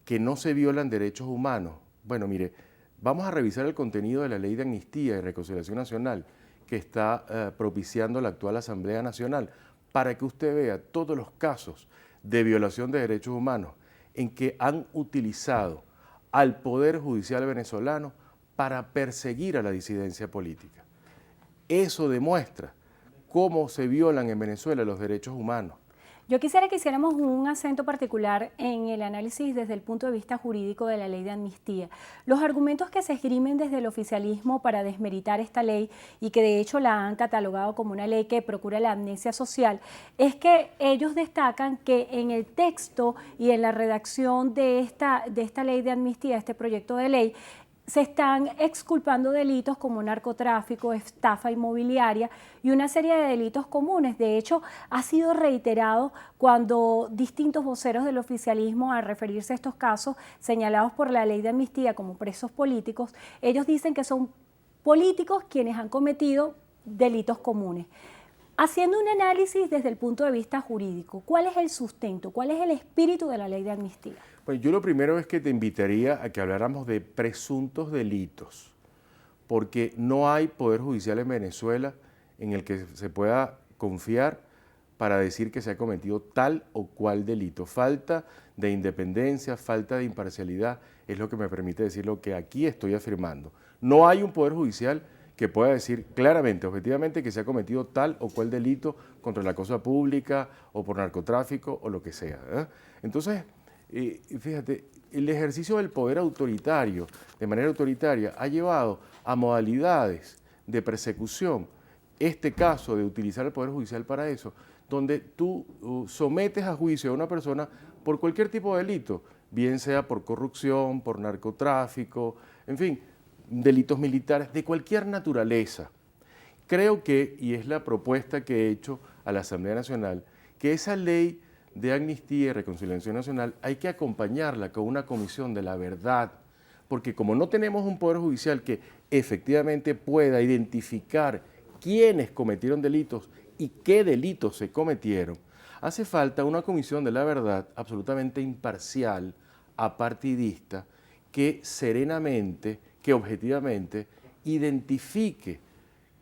que no se violan derechos humanos. Bueno, mire, vamos a revisar el contenido de la Ley de Amnistía y Reconciliación Nacional que está propiciando la actual Asamblea Nacional para que usted vea todos los casos de violación de derechos humanos en que han utilizado al Poder Judicial venezolano para perseguir a la disidencia política. Eso demuestra cómo se violan en Venezuela los derechos humanos. Yo quisiera que hiciéramos un acento particular en el análisis desde el punto de vista jurídico de la ley de amnistía. Los argumentos que se esgrimen desde el oficialismo para desmeritar esta ley y que de hecho la han catalogado como una ley que procura la amnesia social, es que ellos destacan que en el texto y en la redacción de esta ley de amnistía, este proyecto de ley, se están exculpando delitos como narcotráfico, estafa inmobiliaria y una serie de delitos comunes. De hecho, ha sido reiterado cuando distintos voceros del oficialismo, al referirse a estos casos señalados por la ley de amnistía como presos políticos, ellos dicen que son políticos quienes han cometido delitos comunes. Haciendo un análisis desde el punto de vista jurídico, ¿cuál es el sustento? ¿Cuál es el espíritu de la ley de amnistía? Pues yo lo primero es que te invitaría a que habláramos de presuntos delitos, porque no hay poder judicial en Venezuela en el que se pueda confiar para decir que se ha cometido tal o cual delito. Falta de independencia, falta de imparcialidad es lo que me permite decir lo que aquí estoy afirmando. No hay un poder judicial que pueda decir claramente, objetivamente, que se ha cometido tal o cual delito contra la cosa pública o por narcotráfico o lo que sea, ¿eh? Entonces, fíjate, el ejercicio del poder autoritario, de manera autoritaria, ha llevado a modalidades de persecución, este caso de utilizar el Poder Judicial para eso, donde tú sometes a juicio a una persona por cualquier tipo de delito, bien sea por corrupción, por narcotráfico, en fin, delitos militares, de cualquier naturaleza. Creo que, y es la propuesta que he hecho a la Asamblea Nacional, que esa ley de amnistía y reconciliación nacional hay que acompañarla con una comisión de la verdad, porque como no tenemos un poder judicial que efectivamente pueda identificar quiénes cometieron delitos y qué delitos se cometieron, hace falta una comisión de la verdad absolutamente imparcial, apartidista, que serenamente, que objetivamente identifique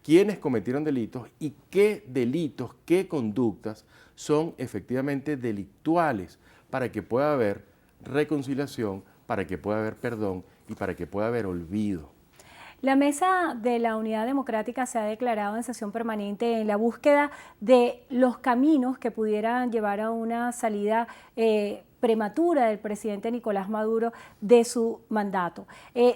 quiénes cometieron delitos y qué delitos, qué conductas son efectivamente delictuales, para que pueda haber reconciliación, para que pueda haber perdón y para que pueda haber olvido. La Mesa de la Unidad Democrática se ha declarado en sesión permanente en la búsqueda de los caminos que pudieran llevar a una salida prematura del presidente Nicolás Maduro de su mandato.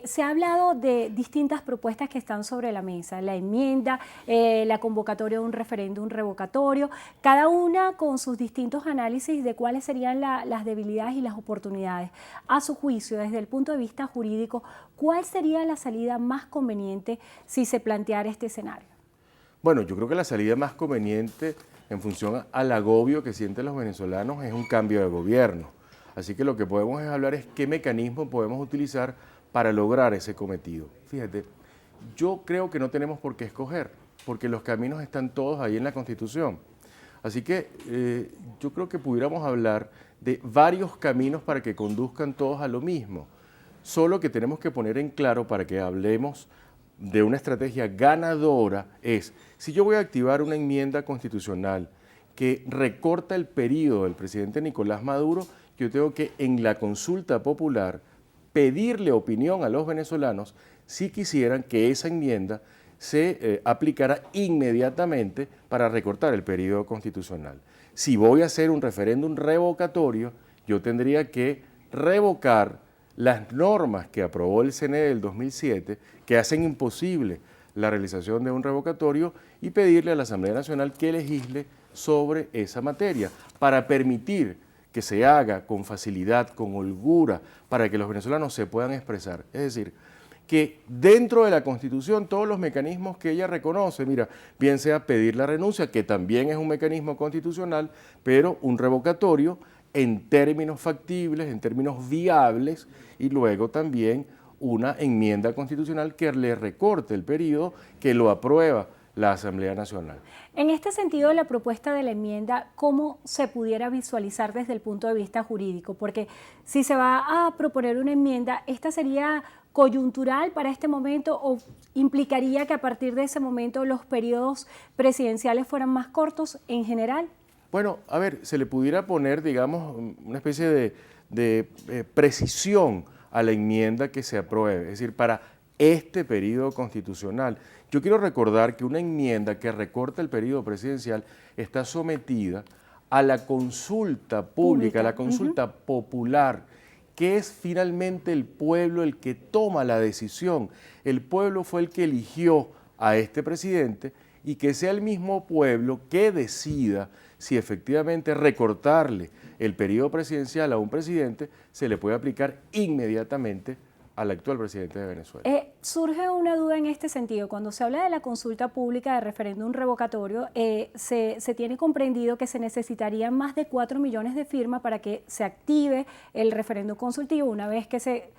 Se ha hablado de distintas propuestas que están sobre la mesa, la enmienda, la convocatoria de un referéndum revocatorio, cada una con sus distintos análisis de cuáles serían las debilidades y las oportunidades. A su juicio, desde el punto de vista jurídico, ¿cuál sería la salida más conveniente si se planteara este escenario? Bueno, yo creo que la salida más conveniente en función al agobio que sienten los venezolanos es un cambio de gobierno. Así que lo que podemos hablar es qué mecanismo podemos utilizar para lograr ese cometido. Fíjate, yo creo que no tenemos por qué escoger, porque los caminos están todos ahí en la Constitución. Así que yo creo que pudiéramos hablar de varios caminos para que conduzcan todos a lo mismo. Solo que tenemos que poner en claro, para que hablemos de una estrategia ganadora, es, si yo voy a activar una enmienda constitucional que recorta el periodo del presidente Nicolás Maduro, yo tengo que en la consulta popular pedirle opinión a los venezolanos si quisieran que esa enmienda se aplicara inmediatamente para recortar el periodo constitucional. Si voy a hacer un referéndum revocatorio, yo tendría que revocar las normas que aprobó el CNE del 2007, que hacen imposible la realización de un revocatorio, y pedirle a la Asamblea Nacional que legisle sobre esa materia para permitir que se haga con facilidad, con holgura, para que los venezolanos se puedan expresar. Es decir, que dentro de la Constitución todos los mecanismos que ella reconoce, mira, bien sea pedir la renuncia, que también es un mecanismo constitucional, pero un revocatorio en términos factibles, en términos viables, y luego también una enmienda constitucional que le recorte el periodo, que lo aprueba la Asamblea Nacional. En este sentido, la propuesta de la enmienda, ¿cómo se pudiera visualizar desde el punto de vista jurídico? Porque si se va a proponer una enmienda, ¿esta sería coyuntural para este momento o implicaría que a partir de ese momento los periodos presidenciales fueran más cortos en general? Bueno, a ver, se le pudiera poner, digamos, una especie de precisión a la enmienda que se apruebe, es decir, para este periodo constitucional. Yo quiero recordar que una enmienda que recorta el periodo presidencial está sometida a la consulta pública, a la consulta popular, que es finalmente el pueblo el que toma la decisión. El pueblo fue el que eligió a este presidente, y que sea el mismo pueblo que decida si efectivamente recortarle el periodo presidencial a un presidente se le puede aplicar inmediatamente al actual presidente de Venezuela. Surge una duda en este sentido. Cuando se habla de la consulta pública de referéndum revocatorio, se tiene comprendido que se necesitarían más de 4 millones de firmas para que se active el referéndum consultivo. Una vez que se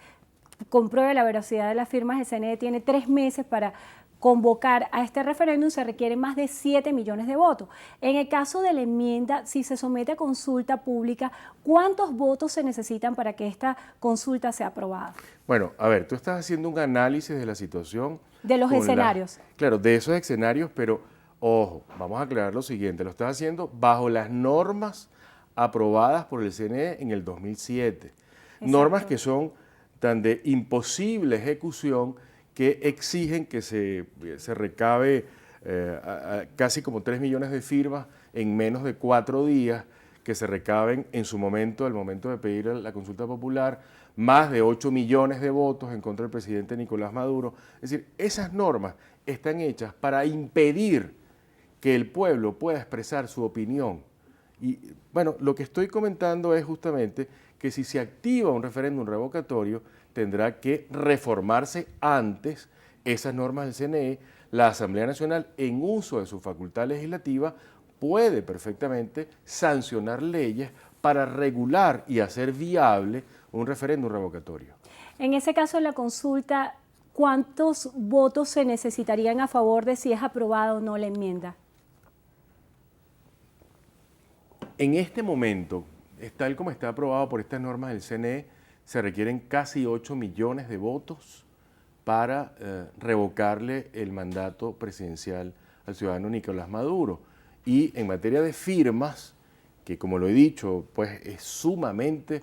compruebe la veracidad de las firmas, el CNE tiene 3 meses para convocar a este referéndum, se requieren más de 7 millones de votos. En el caso de la enmienda, si se somete a consulta pública, ¿cuántos votos se necesitan para que esta consulta sea aprobada? Bueno, a ver, tú estás haciendo un análisis de la situación. De los escenarios. Claro, de esos escenarios, pero ojo, vamos a aclarar lo siguiente, lo estás haciendo bajo las normas aprobadas por el CNE en el 2007. Exacto. Normas que son tan de imposible ejecución que exigen que se recabe casi como 3 millones de firmas en menos de 4 días, que se recaben en su momento, al momento de pedir la consulta popular, más de 8 millones de votos en contra del presidente Nicolás Maduro. Es decir, esas normas están hechas para impedir que el pueblo pueda expresar su opinión. Y bueno, lo que estoy comentando es justamente que si se activa un referéndum revocatorio, tendrá que reformarse antes esas normas del CNE. La Asamblea Nacional, en uso de su facultad legislativa, puede perfectamente sancionar leyes para regular y hacer viable un referéndum revocatorio. En ese caso, en la consulta, ¿cuántos votos se necesitarían a favor de si es aprobada o no la enmienda? En este momento, tal como está aprobado por estas normas del CNE, se requieren casi 8 millones de votos para revocarle el mandato presidencial al ciudadano Nicolás Maduro. Y en materia de firmas, que como lo he dicho, pues es sumamente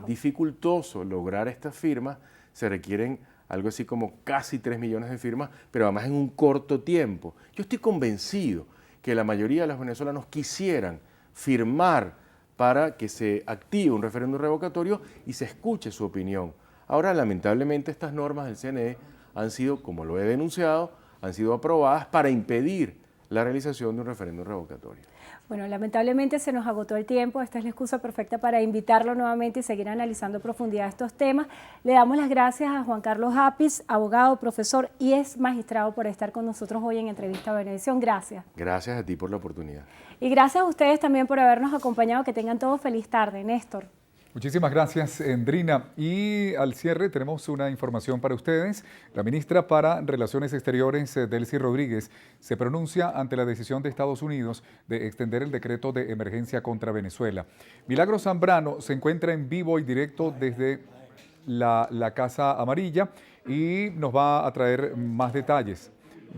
dificultoso lograr estas firmas, se requieren algo así como casi 3 millones de firmas, pero además en un corto tiempo. Yo estoy convencido que la mayoría de los venezolanos quisieran firmar para que se active un referéndum revocatorio y se escuche su opinión. Ahora, lamentablemente, estas normas del CNE han sido, como lo he denunciado, han sido aprobadas para impedir la realización de un referéndum revocatorio. Bueno, lamentablemente se nos agotó el tiempo. Esta es la excusa perfecta para invitarlo nuevamente y seguir analizando a profundidad estos temas. Le damos las gracias a Juan Carlos Apis, abogado, profesor y ex magistrado, por estar con nosotros hoy en Entrevista a Venevisión. Gracias. Gracias a ti por la oportunidad. Y gracias a ustedes también por habernos acompañado. Que tengan todos feliz tarde. Néstor. Muchísimas gracias, Endrina. Y al cierre tenemos una información para ustedes. La ministra para Relaciones Exteriores, Delcy Rodríguez, se pronuncia ante la decisión de Estados Unidos de extender el decreto de emergencia contra Venezuela. Milagros Zambrano se encuentra en vivo y directo desde la Casa Amarilla y nos va a traer más detalles.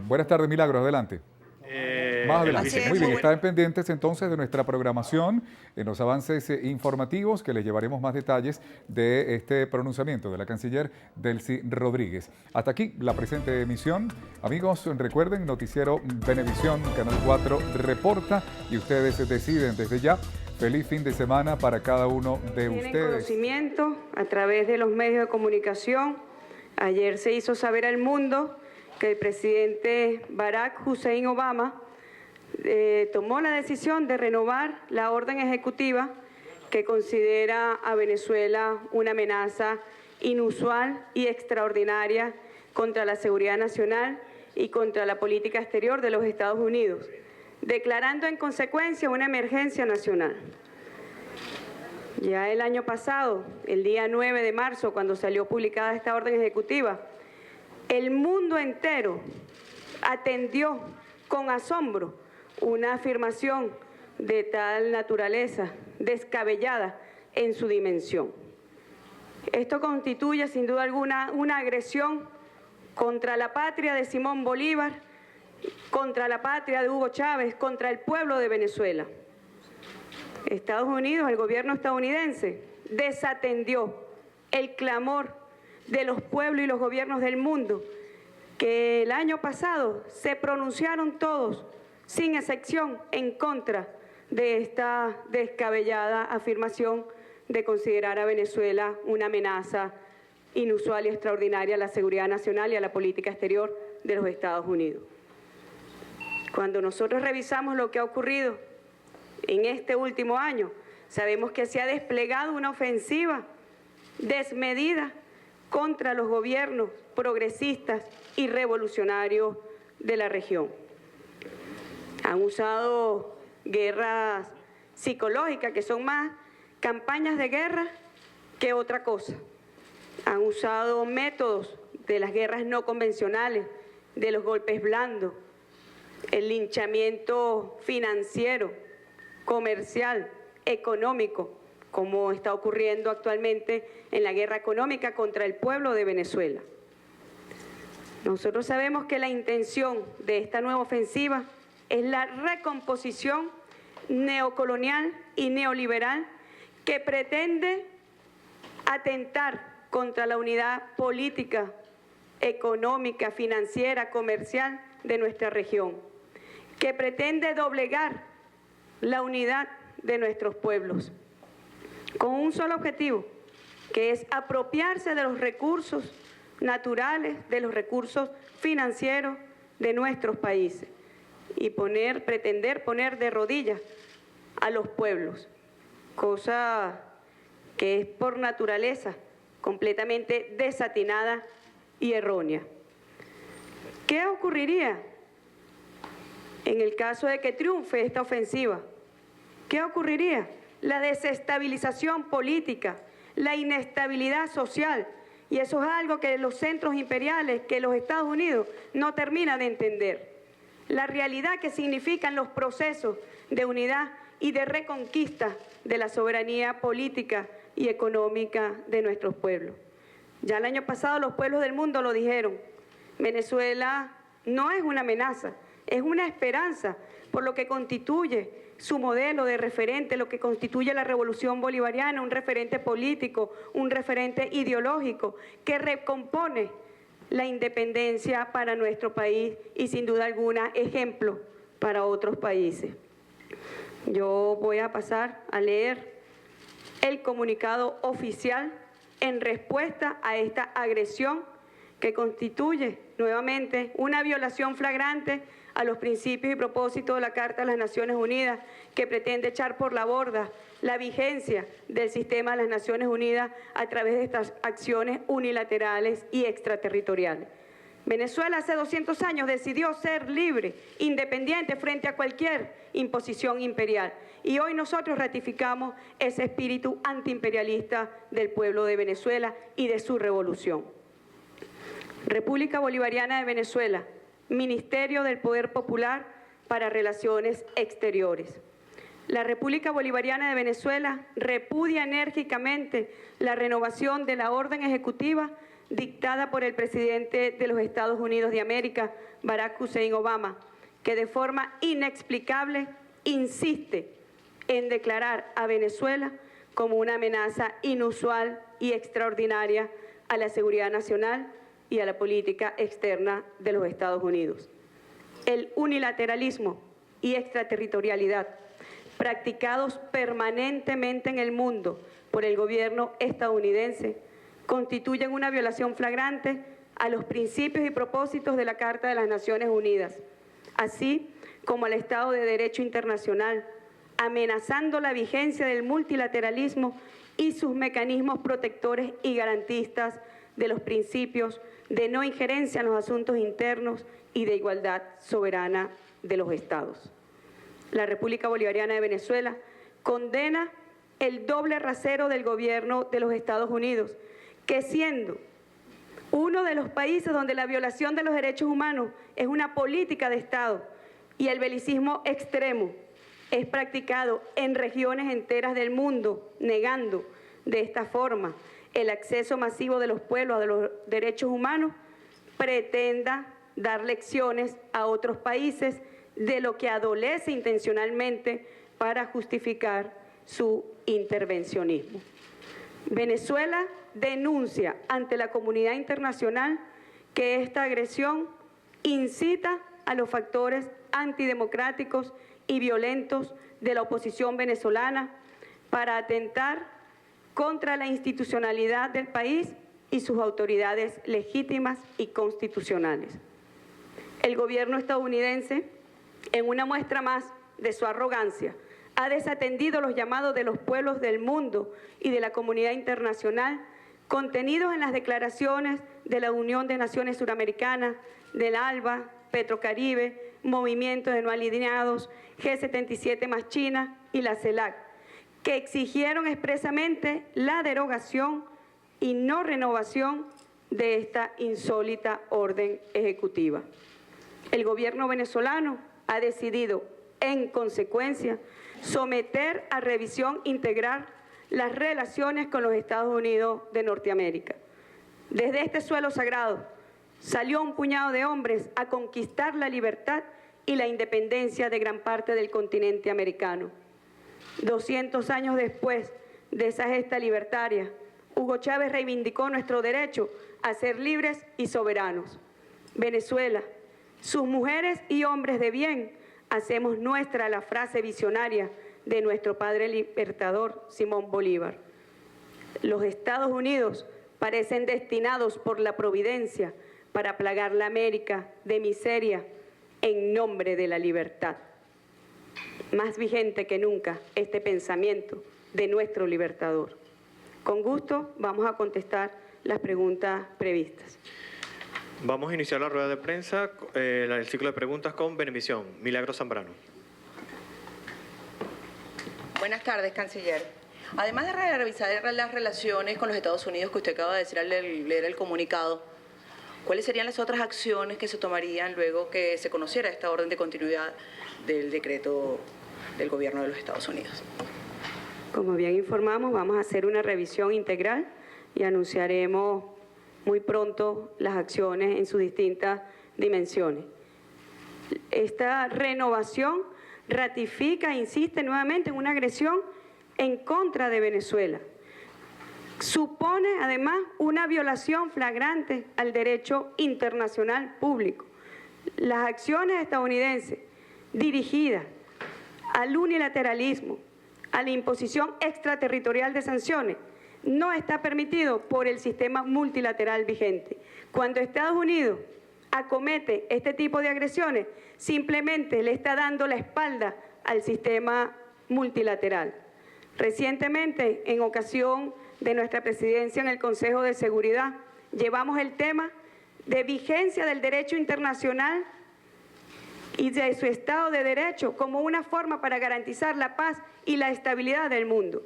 Buenas tardes, Milagros, adelante. Más adelante. Muy bien, están pendientes entonces de nuestra programación, en los avances informativos, que les llevaremos más detalles de este pronunciamiento de la canciller Delcy Rodríguez. Hasta aquí la presente emisión. Amigos, recuerden, Noticiero Venevisión, Canal 4 reporta y ustedes deciden desde ya. Feliz fin de semana para cada uno de ustedes. Tienen conocimiento a través de los medios de comunicación. Ayer se hizo saber al mundo que el presidente Barack Hussein Obama tomó la decisión de renovar la orden ejecutiva que considera a Venezuela una amenaza inusual y extraordinaria contra la seguridad nacional y contra la política exterior de los Estados Unidos, declarando en consecuencia una emergencia nacional. Ya el año pasado, el día 9 de marzo, cuando salió publicada esta orden ejecutiva, el mundo entero atendió con asombro una afirmación de tal naturaleza, descabellada en su dimensión. Esto constituye sin duda alguna una agresión contra la patria de Simón Bolívar, contra la patria de Hugo Chávez, contra el pueblo de Venezuela. Estados Unidos, el gobierno estadounidense, desatendió el clamor de los pueblos y los gobiernos del mundo, que el año pasado se pronunciaron todos, sin excepción, en contra de esta descabellada afirmación de considerar a Venezuela una amenaza inusual y extraordinaria a la seguridad nacional y a la política exterior de los Estados Unidos. Cuando nosotros revisamos lo que ha ocurrido en este último año, sabemos que se ha desplegado una ofensiva desmedida contra los gobiernos progresistas y revolucionarios de la región. Han usado guerras psicológicas, que son más campañas de guerra que otra cosa. Han usado métodos de las guerras no convencionales, de los golpes blandos, el linchamiento financiero, comercial, económico, como está ocurriendo actualmente en la guerra económica contra el pueblo de Venezuela. Nosotros sabemos que la intención de esta nueva ofensiva es la recomposición neocolonial y neoliberal que pretende atentar contra la unidad política, económica, financiera, comercial de nuestra región, que pretende doblegar la unidad de nuestros pueblos, con un solo objetivo, que es apropiarse de los recursos naturales, de los recursos financieros de nuestros países y pretender poner de rodillas a los pueblos, cosa que es por naturaleza completamente desatinada y errónea. ¿Qué ocurriría en el caso de que triunfe esta ofensiva? ¿Qué ocurriría? La desestabilización política, la inestabilidad social, y eso es algo que los centros imperiales, que los Estados Unidos no terminan de entender. La realidad que significan los procesos de unidad y de reconquista de la soberanía política y económica de nuestros pueblos. Ya el año pasado los pueblos del mundo lo dijeron. Venezuela no es una amenaza, es una esperanza por lo que constituye su modelo de referente, lo que constituye la revolución bolivariana, un referente político, un referente ideológico que recompone la independencia para nuestro país y sin duda alguna ejemplo para otros países. Yo voy a pasar a leer el comunicado oficial en respuesta a esta agresión que constituye nuevamente una violación flagrante a los principios y propósitos de la Carta de las Naciones Unidas, que pretende echar por la borda la vigencia del sistema de las Naciones Unidas a través de estas acciones unilaterales y extraterritoriales. Venezuela hace 200 años decidió ser libre, independiente frente a cualquier imposición imperial. Y hoy nosotros ratificamos ese espíritu antiimperialista del pueblo de Venezuela y de su revolución. República Bolivariana de Venezuela, Ministerio del Poder Popular para Relaciones Exteriores. La República Bolivariana de Venezuela repudia enérgicamente la renovación de la orden ejecutiva dictada por el presidente de los Estados Unidos de América, Barack Hussein Obama, que de forma inexplicable insiste en declarar a Venezuela como una amenaza inusual y extraordinaria a la seguridad nacional y a la política externa de los Estados Unidos. El unilateralismo y extraterritorialidad practicados permanentemente en el mundo por el gobierno estadounidense constituyen una violación flagrante a los principios y propósitos de la Carta de las Naciones Unidas, así como al Estado de Derecho internacional, amenazando la vigencia del multilateralismo y sus mecanismos protectores y garantistas de los principios de no injerencia en los asuntos internos y de igualdad soberana de los Estados. La República Bolivariana de Venezuela condena el doble rasero del gobierno de los Estados Unidos, que siendo uno de los países donde la violación de los derechos humanos es una política de Estado y el belicismo extremo es practicado en regiones enteras del mundo, negando de esta forma el acceso masivo de los pueblos a los derechos humanos, pretenda dar lecciones a otros países de lo que adolece intencionalmente para justificar su intervencionismo. Venezuela denuncia ante la comunidad internacional que esta agresión incita a los factores antidemocráticos y violentos de la oposición venezolana para atentar contra la institucionalidad del país y sus autoridades legítimas y constitucionales. El gobierno estadounidense, en una muestra más de su arrogancia, ha desatendido los llamados de los pueblos del mundo y de la comunidad internacional contenidos en las declaraciones de la Unión de Naciones Suramericanas, del ALBA, Petrocaribe, Movimientos de No Alineados, G77 más China y la CELAC, que exigieron expresamente la derogación y no renovación de esta insólita orden ejecutiva. El gobierno venezolano ha decidido, en consecuencia, someter a revisión integral las relaciones con los Estados Unidos de Norteamérica. Desde este suelo sagrado salió un puñado de hombres a conquistar la libertad y la independencia de gran parte del continente americano. 200 años después de esa gesta libertaria, Hugo Chávez reivindicó nuestro derecho a ser libres y soberanos. Venezuela, sus mujeres y hombres de bien, hacemos nuestra la frase visionaria de nuestro padre libertador Simón Bolívar. Los Estados Unidos parecen destinados por la providencia para plagar la América de miseria en nombre de la libertad. Más vigente que nunca este pensamiento de nuestro libertador. Con gusto vamos a contestar las preguntas previstas. Vamos a iniciar la rueda de prensa, el ciclo de preguntas con Venevisión. Milagro Zambrano. Buenas tardes, canciller. Además de revisar las relaciones con los Estados Unidos que usted acaba de decir al leer el comunicado, ¿cuáles serían las otras acciones que se tomarían luego que se conociera esta orden de continuidad del decreto del gobierno de los Estados Unidos? Como bien informamos, vamos a hacer una revisión integral y anunciaremos muy pronto las acciones en sus distintas dimensiones. Esta renovación ratifica e insiste nuevamente en una agresión en contra de Venezuela. Supone además una violación flagrante al derecho internacional público. Las acciones estadounidenses dirigidas al unilateralismo, a la imposición extraterritorial de sanciones, no está permitido por el sistema multilateral vigente. Cuando Estados Unidos acomete este tipo de agresiones, simplemente le está dando la espalda al sistema multilateral. Recientemente, en ocasión de nuestra presidencia en el Consejo de Seguridad, llevamos el tema de vigencia del derecho internacional y de su Estado de Derecho como una forma para garantizar la paz y la estabilidad del mundo.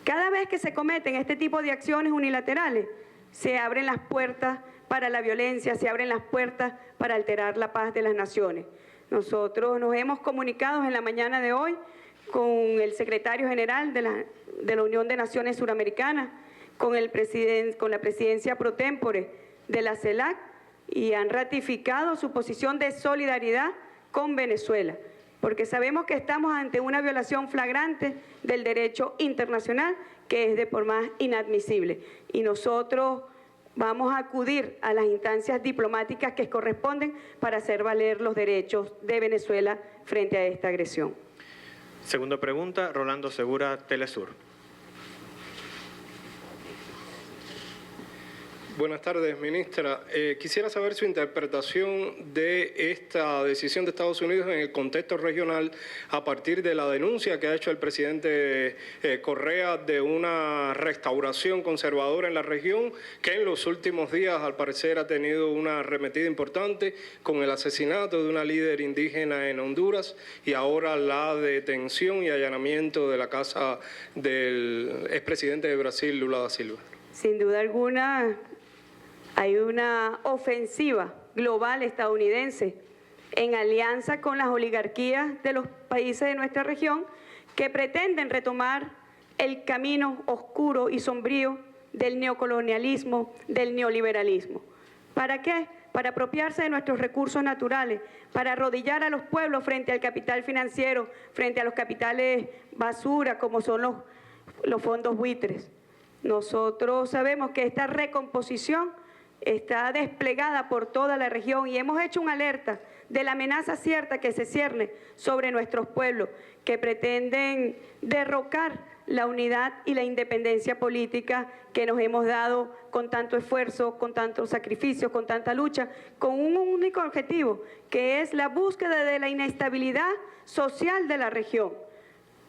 Cada vez que se cometen este tipo de acciones unilaterales, se abren las puertas para la violencia, se abren las puertas para alterar la paz de las naciones. Nosotros nos hemos comunicado en la mañana de hoy con el secretario general de la Unión de Naciones Suramericanas, con la presidencia pro tempore de la CELAC, y han ratificado su posición de solidaridad con Venezuela, porque sabemos que estamos ante una violación flagrante del derecho internacional que es de por más inadmisible. Y nosotros vamos a acudir a las instancias diplomáticas que corresponden para hacer valer los derechos de Venezuela frente a esta agresión. Segunda pregunta, Rolando Segura, Telesur. Buenas tardes, ministra. Quisiera saber su interpretación de esta decisión de Estados Unidos en el contexto regional a partir de la denuncia que ha hecho el presidente Correa de una restauración conservadora en la región, que en los últimos días al parecer ha tenido una arremetida importante con el asesinato de una líder indígena en Honduras y ahora la detención y allanamiento de la casa del expresidente de Brasil, Lula da Silva. Sin duda alguna, hay una ofensiva global estadounidense en alianza con las oligarquías de los países de nuestra región que pretenden retomar el camino oscuro y sombrío del neocolonialismo, del neoliberalismo. ¿Para qué? Para apropiarse de nuestros recursos naturales, para arrodillar a los pueblos frente al capital financiero, frente a los capitales basura como son los fondos buitres. Nosotros sabemos que esta recomposición está desplegada por toda la región y hemos hecho una alerta de la amenaza cierta que se cierne sobre nuestros pueblos, que pretenden derrocar la unidad y la independencia política que nos hemos dado con tanto esfuerzo, con tanto sacrificio, con tanta lucha, con un único objetivo, que es la búsqueda de la inestabilidad social de la región.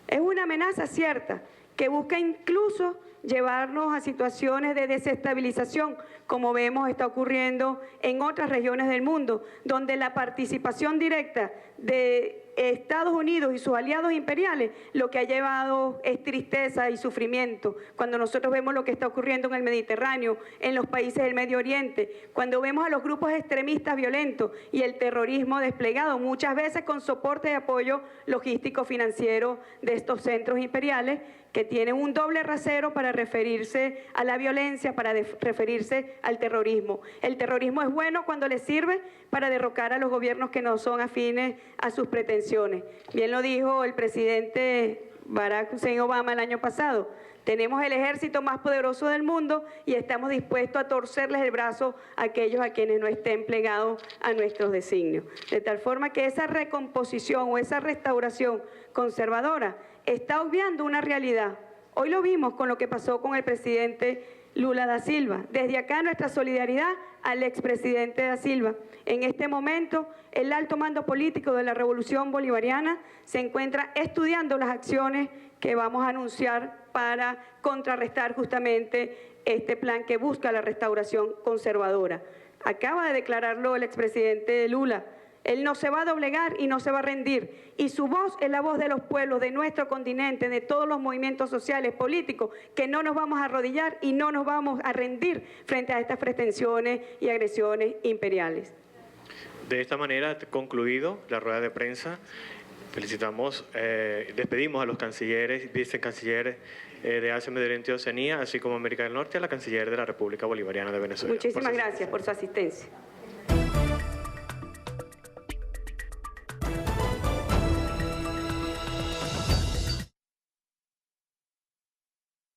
Es una amenaza cierta que busca incluso llevarnos a situaciones de desestabilización, como vemos está ocurriendo en otras regiones del mundo, donde la participación directa de Estados Unidos y sus aliados imperiales lo que ha llevado es tristeza y sufrimiento. Cuando nosotros vemos lo que está ocurriendo en el Mediterráneo, en los países del Medio Oriente, cuando vemos a los grupos extremistas violentos y el terrorismo desplegado, muchas veces con soporte y apoyo logístico financiero de estos centros imperiales, que tienen un doble rasero para referirse a la violencia, para referirse al terrorismo. El terrorismo es bueno cuando le sirve para derrocar a los gobiernos que no son afines a sus pretensiones. Bien lo dijo el presidente Barack Hussein Obama el año pasado. Tenemos el ejército más poderoso del mundo y estamos dispuestos a torcerles el brazo a aquellos a quienes no estén plegados a nuestros designios. De tal forma que esa recomposición o esa restauración conservadora está obviando una realidad. Hoy lo vimos con lo que pasó con el presidente Lula da Silva. Desde acá nuestra solidaridad al expresidente da Silva. En este momento, el alto mando político de la Revolución Bolivariana se encuentra estudiando las acciones que vamos a anunciar para contrarrestar justamente este plan que busca la restauración conservadora. Acaba de declararlo el expresidente Lula. Él no se va a doblegar y no se va a rendir. Y su voz es la voz de los pueblos, de nuestro continente, de todos los movimientos sociales, políticos, que no nos vamos a arrodillar y no nos vamos a rendir frente a estas pretensiones y agresiones imperiales. De esta manera, concluido la rueda de prensa, felicitamos, despedimos a los cancilleres, vicecancilleres de Asia, Medio Oriente y Oceanía, así como América del Norte, a la canciller de la República Bolivariana de Venezuela. Muchísimas gracias por su asistencia.